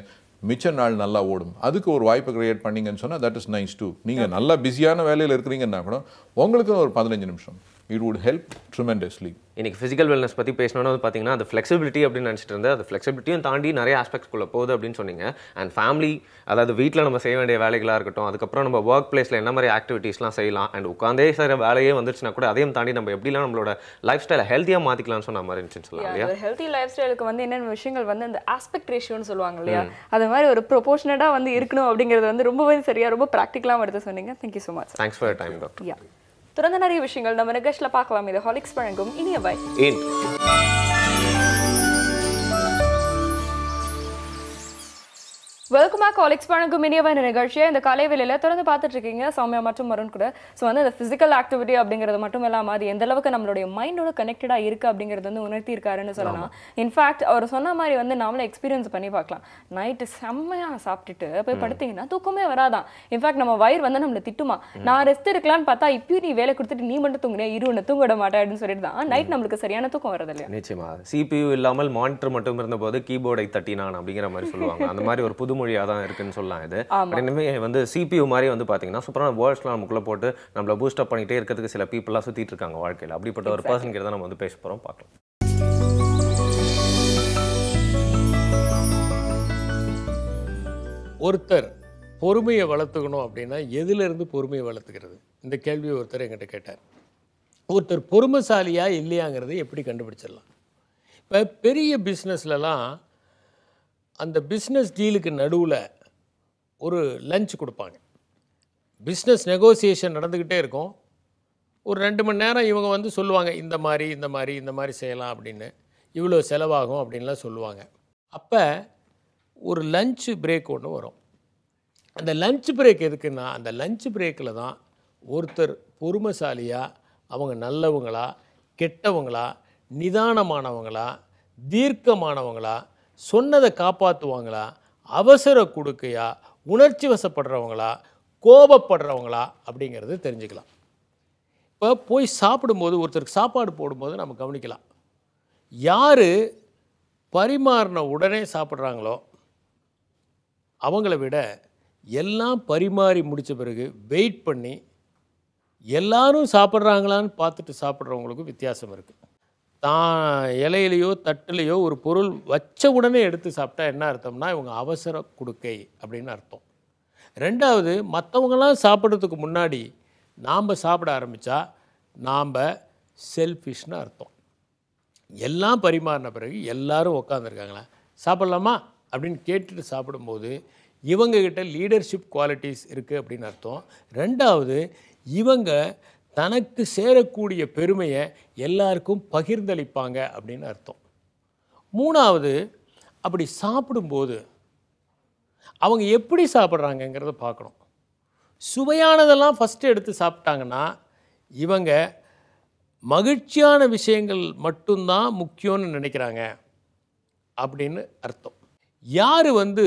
மிச்ச நாள் நல்லா ஓடும். அதுக்கு ஒரு வாய்ப்பை கிரியேட் பண்ணிங்கன்னு சொன்னால் தட் இஸ் நைஸ் டூ. நீங்கள் நல்லா பிஸியான வேலையில் இருக்கிறீங்கன்னா கூட உங்களுக்கு ஒரு 15 நிமிஷம் இட் வுட் ஹெல்ப் ட்ரிமெண்டஸ்லி. இன்னைக்கு ஃபிசிக்கல் வெல்னஸ் பற்றி பேசணும்னு வந்து பார்த்தீங்கன்னா அது ஃப்ளெக்சிபிலிட்டி அப்படின்னு நினச்சிட்டு இருந்தேன். அது ஃப்ளெக்சிபிலிட்டியும் தாண்டி நிறைய ஆஸ்பெக்ட்ஸ்குள்ளே போகுது அப்படின்னு சொன்னீங்க. அண்ட் ஃபேமிலி, அதாவது வீட்டில் நம்ம செய்ய வேண்டிய வேலைகளாக இருக்கட்டும், அதுக்கப்புறம் நம்ம ஒர்க் பிளேஸில் என்ன மாதிரி ஆக்டிவிட்டீஸ்லாம் செய்யலாம், அண்ட் உட்காந்தே செய்கிற வேலையே வந்துச்சுன்னா கூட அதையும் தாண்டி நம்ம எப்படிலாம் நம்மளோட லைஃப் ஸ்டைலை ஹெல்த்தியாக மாற்றிக்கலாம்னு சொன்ன மாதிரி இருந்துச்சுன்னு சொல்லலாம் இல்லையா? ஹெல்த்தி லைஃப் ஸ்டைலுக்கு வந்து என்னென்ன விஷயங்கள் வந்து அந்த ஆஸ்பெக்ட் ரேஷியோன்னு சொல்லுவாங்க இல்லையா, அது மாதிரி ஒரு ப்ரொபோர்ஷனட்டாக வந்து இருக்கணும் அப்படிங்கிறது வந்து ரொம்பவே சரியாக ரொம்ப ப்ராக்டிக்கலாக எடுத்து சொன்னீங்க. Thank you so much. Thanks for your time doctor. தொடர்ந்து நிறைய விஷயங்கள் நம்ம நிகழ்ச்சியில் பார்க்கலாம். இது ஹாலிக்ஸ் வழங்கும் இனிய பை. Welcome back. ஹாலிக்ஸ் வழங்கும் இனிய பை நிகழ்ச்சியை இந்த காலை வேளையில் தொடர்ந்து பார்த்துட்டு இருக்கீங்க சௌமியா மற்றும் மருண் கூட. ஸோ வந்து அந்த ஃபிசிக்கல் ஆக்டிவிட்டி அப்படிங்கிறது மட்டும் இல்லாமல் அது எந்த அளவுக்கு நம்மளுடைய மைண்டோட கனெக்டடாக இருக்குது அப்படிங்கிறது வந்து உணர்த்தி இருக்காருன்னு சொல்லலாம். இன்ஃபேக்ட் அவர் சொன்ன மாதிரி வந்து நாமளும் எக்ஸ்பீரியன்ஸ் பண்ணி பார்க்கலாம். நைட்டு செம்மையாக சாப்பிட்டுட்டு போய் படுத்திங்கன்னா தூக்கமே வராதான். இன்ஃபேக்ட் நம்ம வயிறு வந்து நம்மளை திட்டுமா, நான் ரெஸ்ட் இருக்கலான்னு பார்த்தா இப்பயும் நீ வேலை கொடுத்துட்டு நீ மட்டும் தூங்குனே, ஒன்று தூங்க விட மாட்டேன் அப்படின்னு சொல்லிட்டு தான் நைட் நம்மளுக்கு சரியான தூக்கம் வரது இல்லையா? நிச்சயமா. CPU இல்லாமல் மானிட்டர் மட்டும் இருந்தபோது கீபோர்டை தட்டினான் அப்படிங்கிற மாதிரி சொல்லுவாங்க. அந்த மாதிரி ஒரு புது மொழியாக தான் இருக்குன்னு சொல்லலாம் இது. இனிமே வந்து CPU மாதிரி வந்து பார்த்தீங்கன்னா சூப்பரான வேர்ட்ஸ்லாம் நமக்குள்ளே போட்டு நம்மளை பூஸ்ட் அப் பண்ணிகிட்டே இருக்கிறதுக்கு சில பீப்புளாக சுற்றிட்டு இருக்காங்க வாழ்க்கையில். அப்படிப்பட்ட ஒரு பர்சன் கிட்ட தான் நம்ம வந்து பேச போகிறோம், பார்க்கலாம். ஒருத்தர் பொறுமையை வளர்த்துக்கணும் அப்படின்னா எதிலிருந்து பொறுமையை வளர்த்துக்கிறது? இந்த கேள்வியை ஒருத்தர் என்கிட்ட கேட்டார். ஒருத்தர் பொறுமைசாலியா இல்லையாங்கிறதை எப்படி கண்டுபிடிச்சிடலாம்? இப்போ பெரிய பிஸ்னஸ்லலாம் அந்த பிஸ்னஸ் டீலுக்கு நடுவில் ஒரு லஞ்ச் கொடுப்பாங்க. பிஸ்னஸ் நெகோசியேஷன் நடந்துக்கிட்டே இருக்கும். ஒரு 2 மணி நேரம் இவங்க வந்து சொல்லுவாங்க, இந்த மாதிரி செய்யலாம் அப்படின்னு, இவ்வளோ செலவாகும் அப்படின்லாம் சொல்லுவாங்க. அப்போ ஒரு லஞ்ச் பிரேக் ஒன்று வரும். அந்த லஞ்ச் பிரேக் எதுக்குன்னா, அந்த லஞ்ச் பிரேக்கில் தான் ஒருத்தர் பொறுமைசாலியாக, அவங்க நல்லவங்களா கெட்டவங்களா, நிதானமானவங்களா தீர்க்கமானவங்களா, சொன்னதை காப்பாற்றுவாங்களா, அவசர கொடுக்கையா, உணர்ச்சி வசப்படுறவங்களா, கோபப்படுறவங்களா அப்படிங்கிறது தெரிஞ்சுக்கலாம். இப்போ போய் சாப்பிடும்போது, ஒருத்தருக்கு சாப்பாடு போடும்போது நம்ம கவனிக்கலாம். யார் பரிமாறின உடனே சாப்பிட்றாங்களோ அவங்கள விட எல்லாம் பரிமாறி முடித்த பிறகு வெயிட் பண்ணி எல்லாரும் சாப்பிட்றாங்களான்னு பார்த்துட்டு சாப்பிட்றவங்களுக்கும் வித்தியாசம் இருக்குது. தான் இலையிலையோ தட்டுலையோ ஒரு பொருள் வச்ச உடனே எடுத்து சாப்பிட்டா என்ன அர்த்தம்னா இவங்க அவசர கொடுக்கை அப்படின்னு அர்த்தம். ரெண்டாவது, மற்றவங்களாம் சாப்பிட்றதுக்கு முன்னாடி நாம் சாப்பிட ஆரம்பித்தா நாம் செல்ஃபிஷ்னு அர்த்தம். எல்லாம் பரிமாறின பிறகு எல்லாரும் உட்காந்துருக்காங்களா, சாப்பிட்லாமா அப்படின்னு கேட்டுட்டு சாப்பிடும்போது இவங்ககிட்ட லீடர்ஷிப் குவாலிட்டிஸ் இருக்குது அப்படின்னு அர்த்தம். ரெண்டாவது, இவங்க தனக்கு சேரக்கூடிய பெருமையை எல்லாருக்கும் பகிர்ந்தளிப்பாங்க அப்படின்னு அர்த்தம். மூணாவது, அப்படி சாப்பிடும்போது அவங்க எப்படி சாப்பிட்றாங்கங்கிறத பார்க்கணும். சுவையானதெல்லாம் ஃபஸ்ட்டு எடுத்து சாப்பிட்டாங்கன்னா இவங்க மகிழ்ச்சியான விஷயங்கள் மட்டும்தான் முக்கியம்னு நினைக்கிறாங்க அப்படின்னு அர்த்தம். யார் வந்து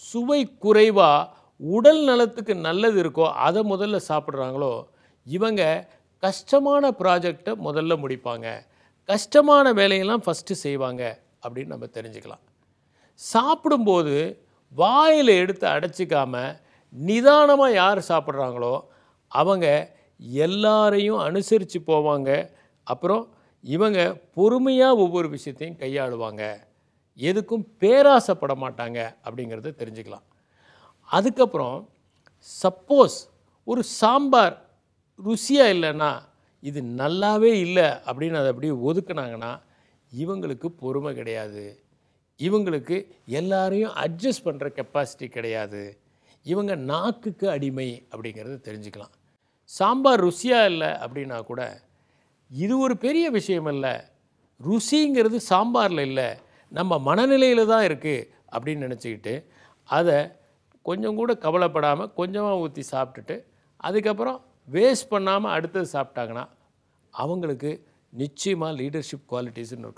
சுவை குறைவாக உடல் நலத்துக்கு நல்லது இருக்கோ அதை முதல்ல சாப்பிட்றாங்களோ இவங்க கஷ்டமான ப்ராஜெக்டை முதல்ல முடிப்பாங்க, கஷ்டமான வேலையெல்லாம் ஃபஸ்ட்டு செய்வாங்க அப்படின்னு நம்ம தெரிஞ்சுக்கலாம். சாப்பிடும்போது வாயில் எடுத்து அடைச்சிக்காம நிதானமாக யார் சாப்பிட்றாங்களோ அவங்க எல்லாரையும் அனுசரித்து போவாங்க. அப்புறம் இவங்க பொறுமையாக ஒவ்வொரு விஷயத்தையும் கையாளுவாங்க, எதுக்கும் பேராசைப்பட மாட்டாங்க அப்படிங்கிறத தெரிஞ்சுக்கலாம். அதுக்கப்புறம் சப்போஸ் ஒரு சாம்பார் ருசியாக இல்லைன்னா இது நல்லாவே இல்லை அப்படின்னு அதை அப்படியே ஒதுக்குனாங்கன்னா இவங்களுக்கு பொறுமை கிடையாது, இவங்களுக்கு எல்லாரையும் அட்ஜஸ்ட் பண்ணுற கெப்பாசிட்டி கிடையாது, இவங்க நாக்குக்கு அடிமை அப்படிங்கிறத தெரிஞ்சுக்கலாம். சாம்பார் ருசியாக இல்லை அப்படின்னா கூட இது ஒரு பெரிய விஷயம் இல்லை, ருசிங்கிறது சாம்பாரில் இல்லை நம்ம மனநிலையில் தான் இருக்குது அப்படின்னு நினச்சிக்கிட்டு அதை கொஞ்சம் கூட கவலைப்படாமல் கொஞ்சமாக ஊற்றி சாப்பிட்டுட்டு அதுக்கப்புறம் வேஸ்ட் பண்ணாமல் அடுத்தது சாப்பிட்டாங்கன்னா அவங்களுக்கு நிச்சயமாக லீடர்ஷிப் குவாலிட்டிஸ்ன்னு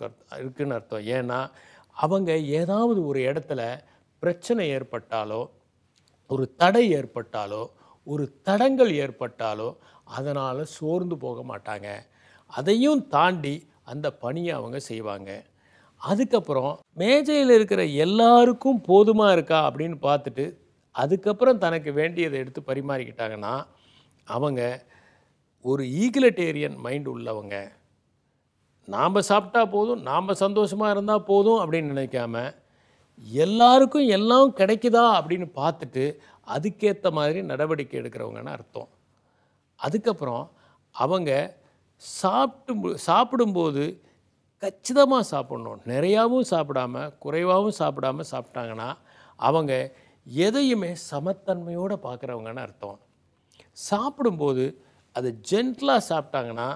இருக்குன்னு அர்த்தம். ஏன்னா அவங்க ஏதாவது ஒரு இடத்துல பிரச்சனை ஏற்பட்டாலோ ஒரு தடை ஏற்பட்டாலோ ஒரு தடங்கள் ஏற்பட்டாலோ அதனால் சோர்ந்து போக மாட்டாங்க, அதையும் தாண்டி அந்த பணியை அவங்க செய்வாங்க. அதுக்கப்புறம் மேஜையில் இருக்கிற எல்லாருக்கும் போதுமாக இருக்கா அப்படின்னு பார்த்துட்டு அதுக்கப்புறம் தனக்கு வேண்டியதை எடுத்து பரிமாறிக்கிட்டாங்கன்னா அவங்க ஒரு ஈகுலிட்டேரியன் மைண்ட் உள்ளவங்க. நாம் சாப்பிட்டா போதும், நாம் சந்தோஷமாக இருந்தால் போதும் அப்படின்னு நினைக்காம எல்லாருக்கும் எல்லாம் கிடைக்குதா அப்படின்னு பார்த்துட்டு அதுக்கேற்ற மாதிரி நடவடிக்கை எடுக்கிறவங்கன்னு அர்த்தம். அதுக்கப்புறம் அவங்க சாப்பிடும்போது கச்சிதமாக சாப்பிடணும், நிறையாவும் சாப்பிடாம குறைவாகவும் சாப்பிடாம சாப்பிட்டாங்கன்னா அவங்க எதையுமே சமத்தன்மையோடு பார்க்குறவங்கன்னு அர்த்தம். சாப்பிடும்போது அதை ஜென்டலாக சாப்பிட்டாங்கன்னா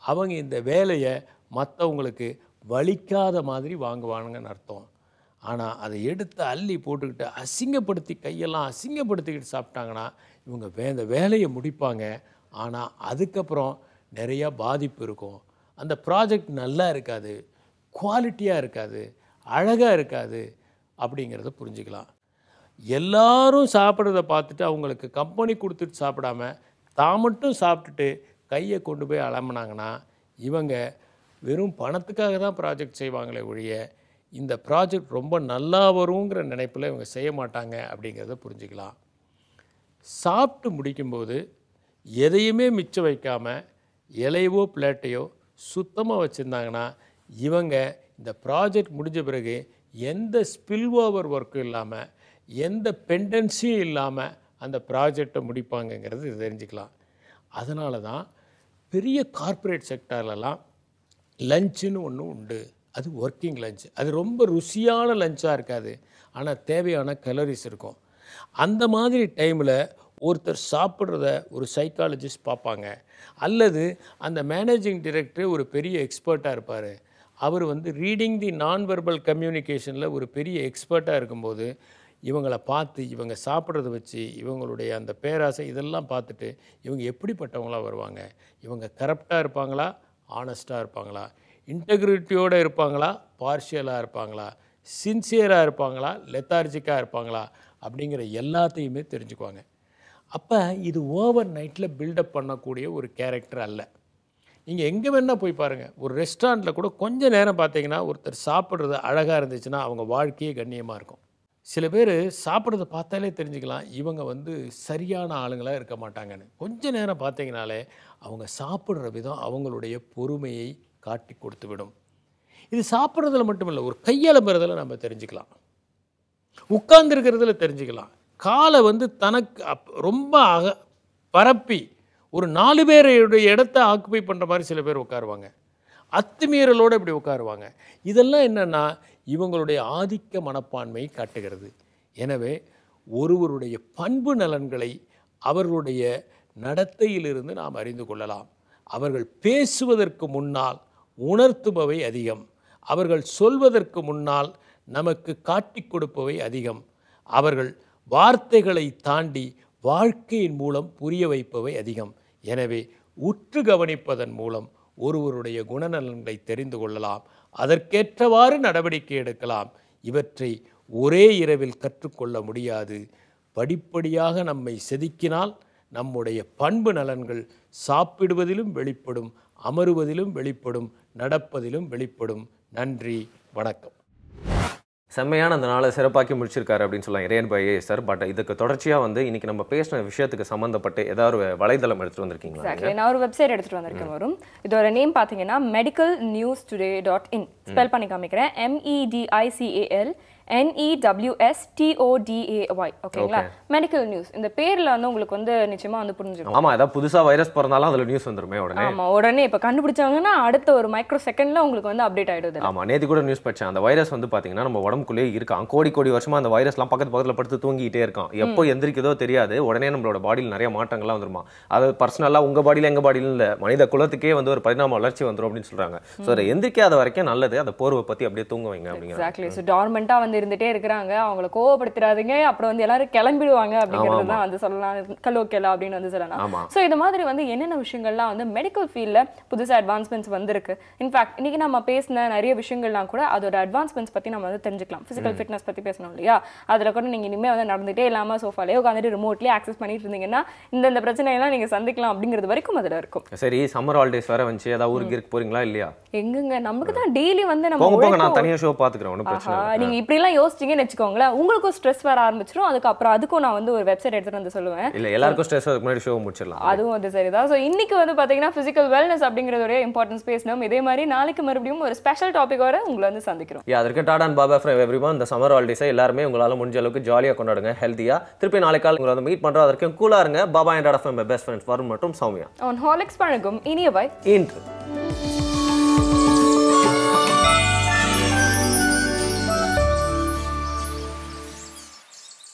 அவங்க இந்த வேலையை மற்றவங்களுக்கு வலிக்காத மாதிரி வாங்குவானுங்கன்னு அர்த்தம். ஆனால் அதை எடுத்து அள்ளி போட்டுக்கிட்டு அசிங்கப்படுத்தி கையெல்லாம் அசிங்கப்படுத்திக்கிட்டு சாப்பிட்டாங்கன்னா இவங்க இந்த வேலையை முடிப்பாங்க. ஆனால் அதுக்கப்புறம் நிறையா பாதிப்பு இருக்கும், அந்த ப்ராஜெக்ட் நல்லா இருக்காது, குவாலிட்டியாக இருக்காது, அழகாக இருக்காது அப்படிங்கிறத புரிஞ்சுக்கலாம். எல்லாரும் சாப்பிட்றத பார்த்துட்டு அவங்களுக்கு கம்பெனி கொடுத்துட்டு சாப்பிடாம தான் மட்டும் சாப்பிட்டுட்டு கையை கொண்டு போய் அலம்பினாங்கன்னா இவங்க வெறும் பணத்துக்காக தான் ப்ராஜெக்ட் செய்வாங்களே ஒழிய இந்த ப்ராஜெக்ட் ரொம்ப நல்லா வருங்கிற நினைப்பில் இவங்க செய்ய மாட்டாங்க அப்படிங்கிறத புரிஞ்சுக்கலாம். சாப்பிட்டு முடிக்கும்போது எதையுமே மிச்சம் வைக்காமல் இலையவோ பிளேட்டையோ சுத்தமாக வச்சுருந்தாங்கன்னா இவங்க இந்த ப்ராஜெக்ட் முடிஞ்ச பிறகு எந்த ஸ்பில் ஓவர் ஒர்க்கும் இல்லாமல் எந்த பெண்டன்சியும் இல்லாமல் அந்த ப்ராஜெக்டை முடிப்பாங்கங்கிறது தெரிஞ்சுக்கலாம். அதனால தான் பெரிய கார்ப்பரேட் செக்டார்லலாம் லஞ்சுன்னு ஒன்று உண்டு, அது ஒர்க்கிங் லஞ்ச். அது ரொம்ப ருசியான லஞ்சாக இருக்காது, ஆனால் தேவையான கலோரிஸ் இருக்கும். அந்த மாதிரி டைமில் ஒருத்தர் சாப்பிட்றத ஒரு சைக்காலஜிஸ்ட் பார்ப்பாங்க, அல்லது அந்த மேனேஜிங் டைரக்டர் ஒரு பெரிய எக்ஸ்பர்ட்டாக இருப்பார். அவர் ரீடிங் தி நான் வெர்பல் கம்யூனிகேஷனில் ஒரு பெரிய எக்ஸ்பர்ட்டாக இருக்கும்போது இவங்களை பார்த்து இவங்க சாப்பிட்றத வச்சு இவங்களுடைய அந்த பேராசை இதெல்லாம் பார்த்துட்டு இவங்க எப்படிப்பட்டவங்களாக வருவாங்க, இவங்க கரப்டாக இருப்பாங்களா, ஆனஸ்ட்டாக இருப்பாங்களா, இன்டெகிரிட்டியோடு இருப்பாங்களா, பார்ஷியலாக இருப்பாங்களா, சின்சியராக இருப்பாங்களா, லெத்தார்ஜிக்காக இருப்பாங்களா அப்படிங்கிற எல்லாத்தையுமே தெரிஞ்சுக்குவாங்க. அப்போ இது ஓவர் நைட்டில் பில்டப் பண்ணக்கூடிய ஒரு கேரக்டர் அல்ல. நீங்கள் எங்கே வேணால் போய் பாருங்கள், ஒரு ரெஸ்டாரண்ட்டில் கூட கொஞ்சம் நேரம் பார்த்தீங்கன்னா ஒருத்தர் சாப்பிட்றது அழகாக இருந்துச்சுன்னா அவங்க வாழ்க்கையே கண்ணியமாக இருக்கும். சில பேர் சாப்பிட்றத பார்த்தாலே தெரிஞ்சுக்கலாம் இவங்க சரியான ஆளுங்களாக இருக்க மாட்டாங்கன்னு. கொஞ்சம் நேரம் பார்த்தீங்கனாலே அவங்க சாப்பிட்ற விதம் அவங்களுடைய பொறுமையை காட்டி கொடுத்து விடும். இது சாப்பிட்றதுல மட்டும் இல்லை, ஒரு கையலம்புறதில் நம்ம தெரிஞ்சுக்கலாம், உட்கார்ந்துருக்கிறதுல தெரிஞ்சுக்கலாம். காலை தனக்கு ரொம்ப பரப்பி ஒரு 4 பேருடைய இடத்த ஆக்குப்பை பண்ணுற மாதிரி சில பேர் உட்காருவாங்க, அத்துமீறலோடு இப்படி உட்காருவாங்க. இதெல்லாம் என்னென்னா இவங்களுடைய ஆதிக்க மனப்பான்மை காட்டுகிறது. எனவே ஒருவருடைய பண்பு நலன்களை அவர்களுடைய நடத்தையிலிருந்து நாம் அறிந்து கொள்ளலாம். அவர்கள் பேசுவதற்கு முன்னால் உணர்த்துபவை அதிகம், அவர்கள் சொல்வதற்கு முன்னால் நமக்கு காட்டி கொடுப்பவை அதிகம், அவர்கள் வார்த்தைகளை தாண்டி வாழ்க்கையின் மூலம் புரிய வைப்பவை அதிகம். எனவே உற்று கவனிப்பதன் மூலம் ஒருவருடைய குணநலன்களை தெரிந்து கொள்ளலாம், அதற்கேற்றவாறு நடவடிக்கை எடுக்கலாம். இவற்றை ஒரே இரவில் கற்றுக்கொள்ள முடியாது. படிப்படியாக நம்மை செதுக்கினால் நம்முடைய பண்பு நலன்கள் சாப்பிடுவதிலும் வெளிப்படும், அமருவதிலும் வெளிப்படும், நடப்பதிலும் வெளிப்படும். நன்றி, வணக்கம். செம்மையான அந்த நாளை சிறப்பாக்கி முடிச்சிருக்காரு அப்படின்னு சொல்லலாம் இறையன் பாய் சார். பட் இதுக்கு தொடர்ச்சியாக வந்து இன்னைக்கு நம்ம பேசின விஷயத்துக்கு சம்பந்தப்பட்டு ஏதாவது ஒரு வலைதளம் எடுத்துட்டு வந்திருக்கீங்களா? எக்ஸாக்ட்லி, நான் ஒரு வெப்சைட் எடுத்துட்டு வந்திருக்கேன் வரும். இதோட நேம் பார்த்தீங்கன்னா medicalnewstoday.in. ஸ்பெல் பண்ணி காமிக்கிறேன். MEDICAL NEWSTODAY. ஓகேங்களா? Medical news. இந்த பேர்ல வந்து உங்களுக்கு வந்து நிச்சயமா வந்து புரிஞ்சிடும். ஆமா, ஏதாவது புதுசா வைரஸ் பிறந்தாலும் அதுல நியூஸ் வந்துருமே உடனே. ஆமா, உடனே இப்ப கண்டுபிடிச்சாங்கன்னா அடுத்த ஒரு மைக்ரோ செகண்ட்ல உங்களுக்கு வந்து அப்டேட் ஆயிடுது. ஆமா, நேத்து கூட நியூஸ் படிச்சேன். அந்த வைரஸ் வந்து பாத்தீங்கன்னா நம்ம உடம்புக்குள்ளே இருக்கான். கோடி கோடி வருஷமா அந்த வைரஸ்லாம் பக்கத்துல படுத்து தூங்கிட்டே இருக்கான். எப்போ எந்திரிக்குதோ தெரியாது. உடனே நம்மளோட பாடியில் நிறைய மாற்றங்கள்லாம் வந்துருமா. அது பர்சனலா உங்க பாடியில எங்க பாடியில இல்ல, மனித குலத்துக்கே வந்து ஒரு பரிணாம வளர்ச்சி வந்துரும் அப்படின்னு சொல்றாங்க. சோ அதை எந்திரிக்காத வரைக்கும் நல்லது. அந்த போர்வை பத்தி அப்படியே தூங்க வைங்க அப்படிங்க. எக்ஸாக்ட்லி. சோ டார்மெண்டா வந்து இருந்துட்டே இருக்காங்க, அவங்களை கோவப்படுத்திடாதீங்க. அப்புறம் வந்து எல்லாரும் கிளம்பிடுவாங்க அப்படிங்கிறது தான் வந்து சொல்லலாம். கலோக்கெலா அப்படின்னு வந்து சொல்லலாம். சோ இது மாதிரி வந்து என்னென்ன விஷயங்கள்லாம் வந்து மெடிக்கல் ஃபீல்ட்ல புதுசா அட்வான்ஸ்மெண்ட்ஸ் வந்திருக்கு. இன்ஃபேக்ட் இன்னைக்கு நம்ம பேசின நிறைய விஷயங்கள்லாம் கூட அதோட அட்வான்ஸ்மெண்ட்ஸ் பத்தி நம்ம வந்து தெரிஞ்சுக்கலாம். பிசிக்கல் ஃபிட்னஸ் பத்தி பேசணும் இல்லையா? அதுல கூட நீங்க இனிமே வந்து நடந்துட்டே இல்லாம சோஃபாலே உட்காந்துட்டு ரிமோட்லயே ஆக்சஸ் பண்ணிட்டு இருந்தீங்கன்னா இந்த பிரச்சனையெல்லாம் நீங்க சந்திக்கலாம் அப்படிங்கிறது வரைக்கும் அதுல இருக்கும். சரி, சம்மர் ஹாலிடேஸ் வேற வந்துச்சு. ஏதாவது ஊருக்கு இருக்க போறீங்களா இல்லையா? எங்கங்க, நமக்கு தான் டெய்லி வந்து நம்ம போங்க, நான் தனியா ஷோ பாத்துக்கிறேன். ஒன்றும் பிரச்சனை இல்லை. நீங்க இப்படி எல்லாம் யோசிச்சீங்கன்னு வச்சுக்கோங்களேன், உங்களுக்கும் ஸ்ட்ரெஸ் வர ஆரம்பிச்சிடும். அதுக்கப்புறம் அதுக்கும் நான் வந்து ஒரு வெப்சைட் எடுத்துட்டு வந்து சொல்லுவேன். இல்ல, எல்லாருக்கும் ஸ்ட்ரெஸ் அதுக்கு முன்னாடி ஷோ முடிச்சிடலாம். அதுவும் வந்து சரிதான். ஸோ இன்னைக்கு வந்து பாத்தீங்கன்னா பிசிக்கல் வெல்னஸ் அப்படிங்கிறதோட இம்பார்ட்டன்ஸ் பேசணும். இதே மாதிரி நாளைக்கு மறுபடியும் ஒரு ஸ்பெஷல் டாபிக்கோட உங்களை வந்து சந்திக்கிறோம். அதற்கு Tata and Baba from everyone. இந்த சம்மர் ஹாலிடேஸை எல்லாருமே உங்களால முடிஞ்ச அளவுக்கு ஜாலியா கொண்டாடுங்க, ஹெல்த்தியா. திருப்பி நாளைக்கு காலை உங்களை வந்து மீட் பண்றோம். அதற்கு கூலா இருங்க. Baba and Tata from my best friends Varun மற்றும் சௌமியா. ஆன் ஹாலிக்ஸ் பழகும் இனிய பாய். இன்று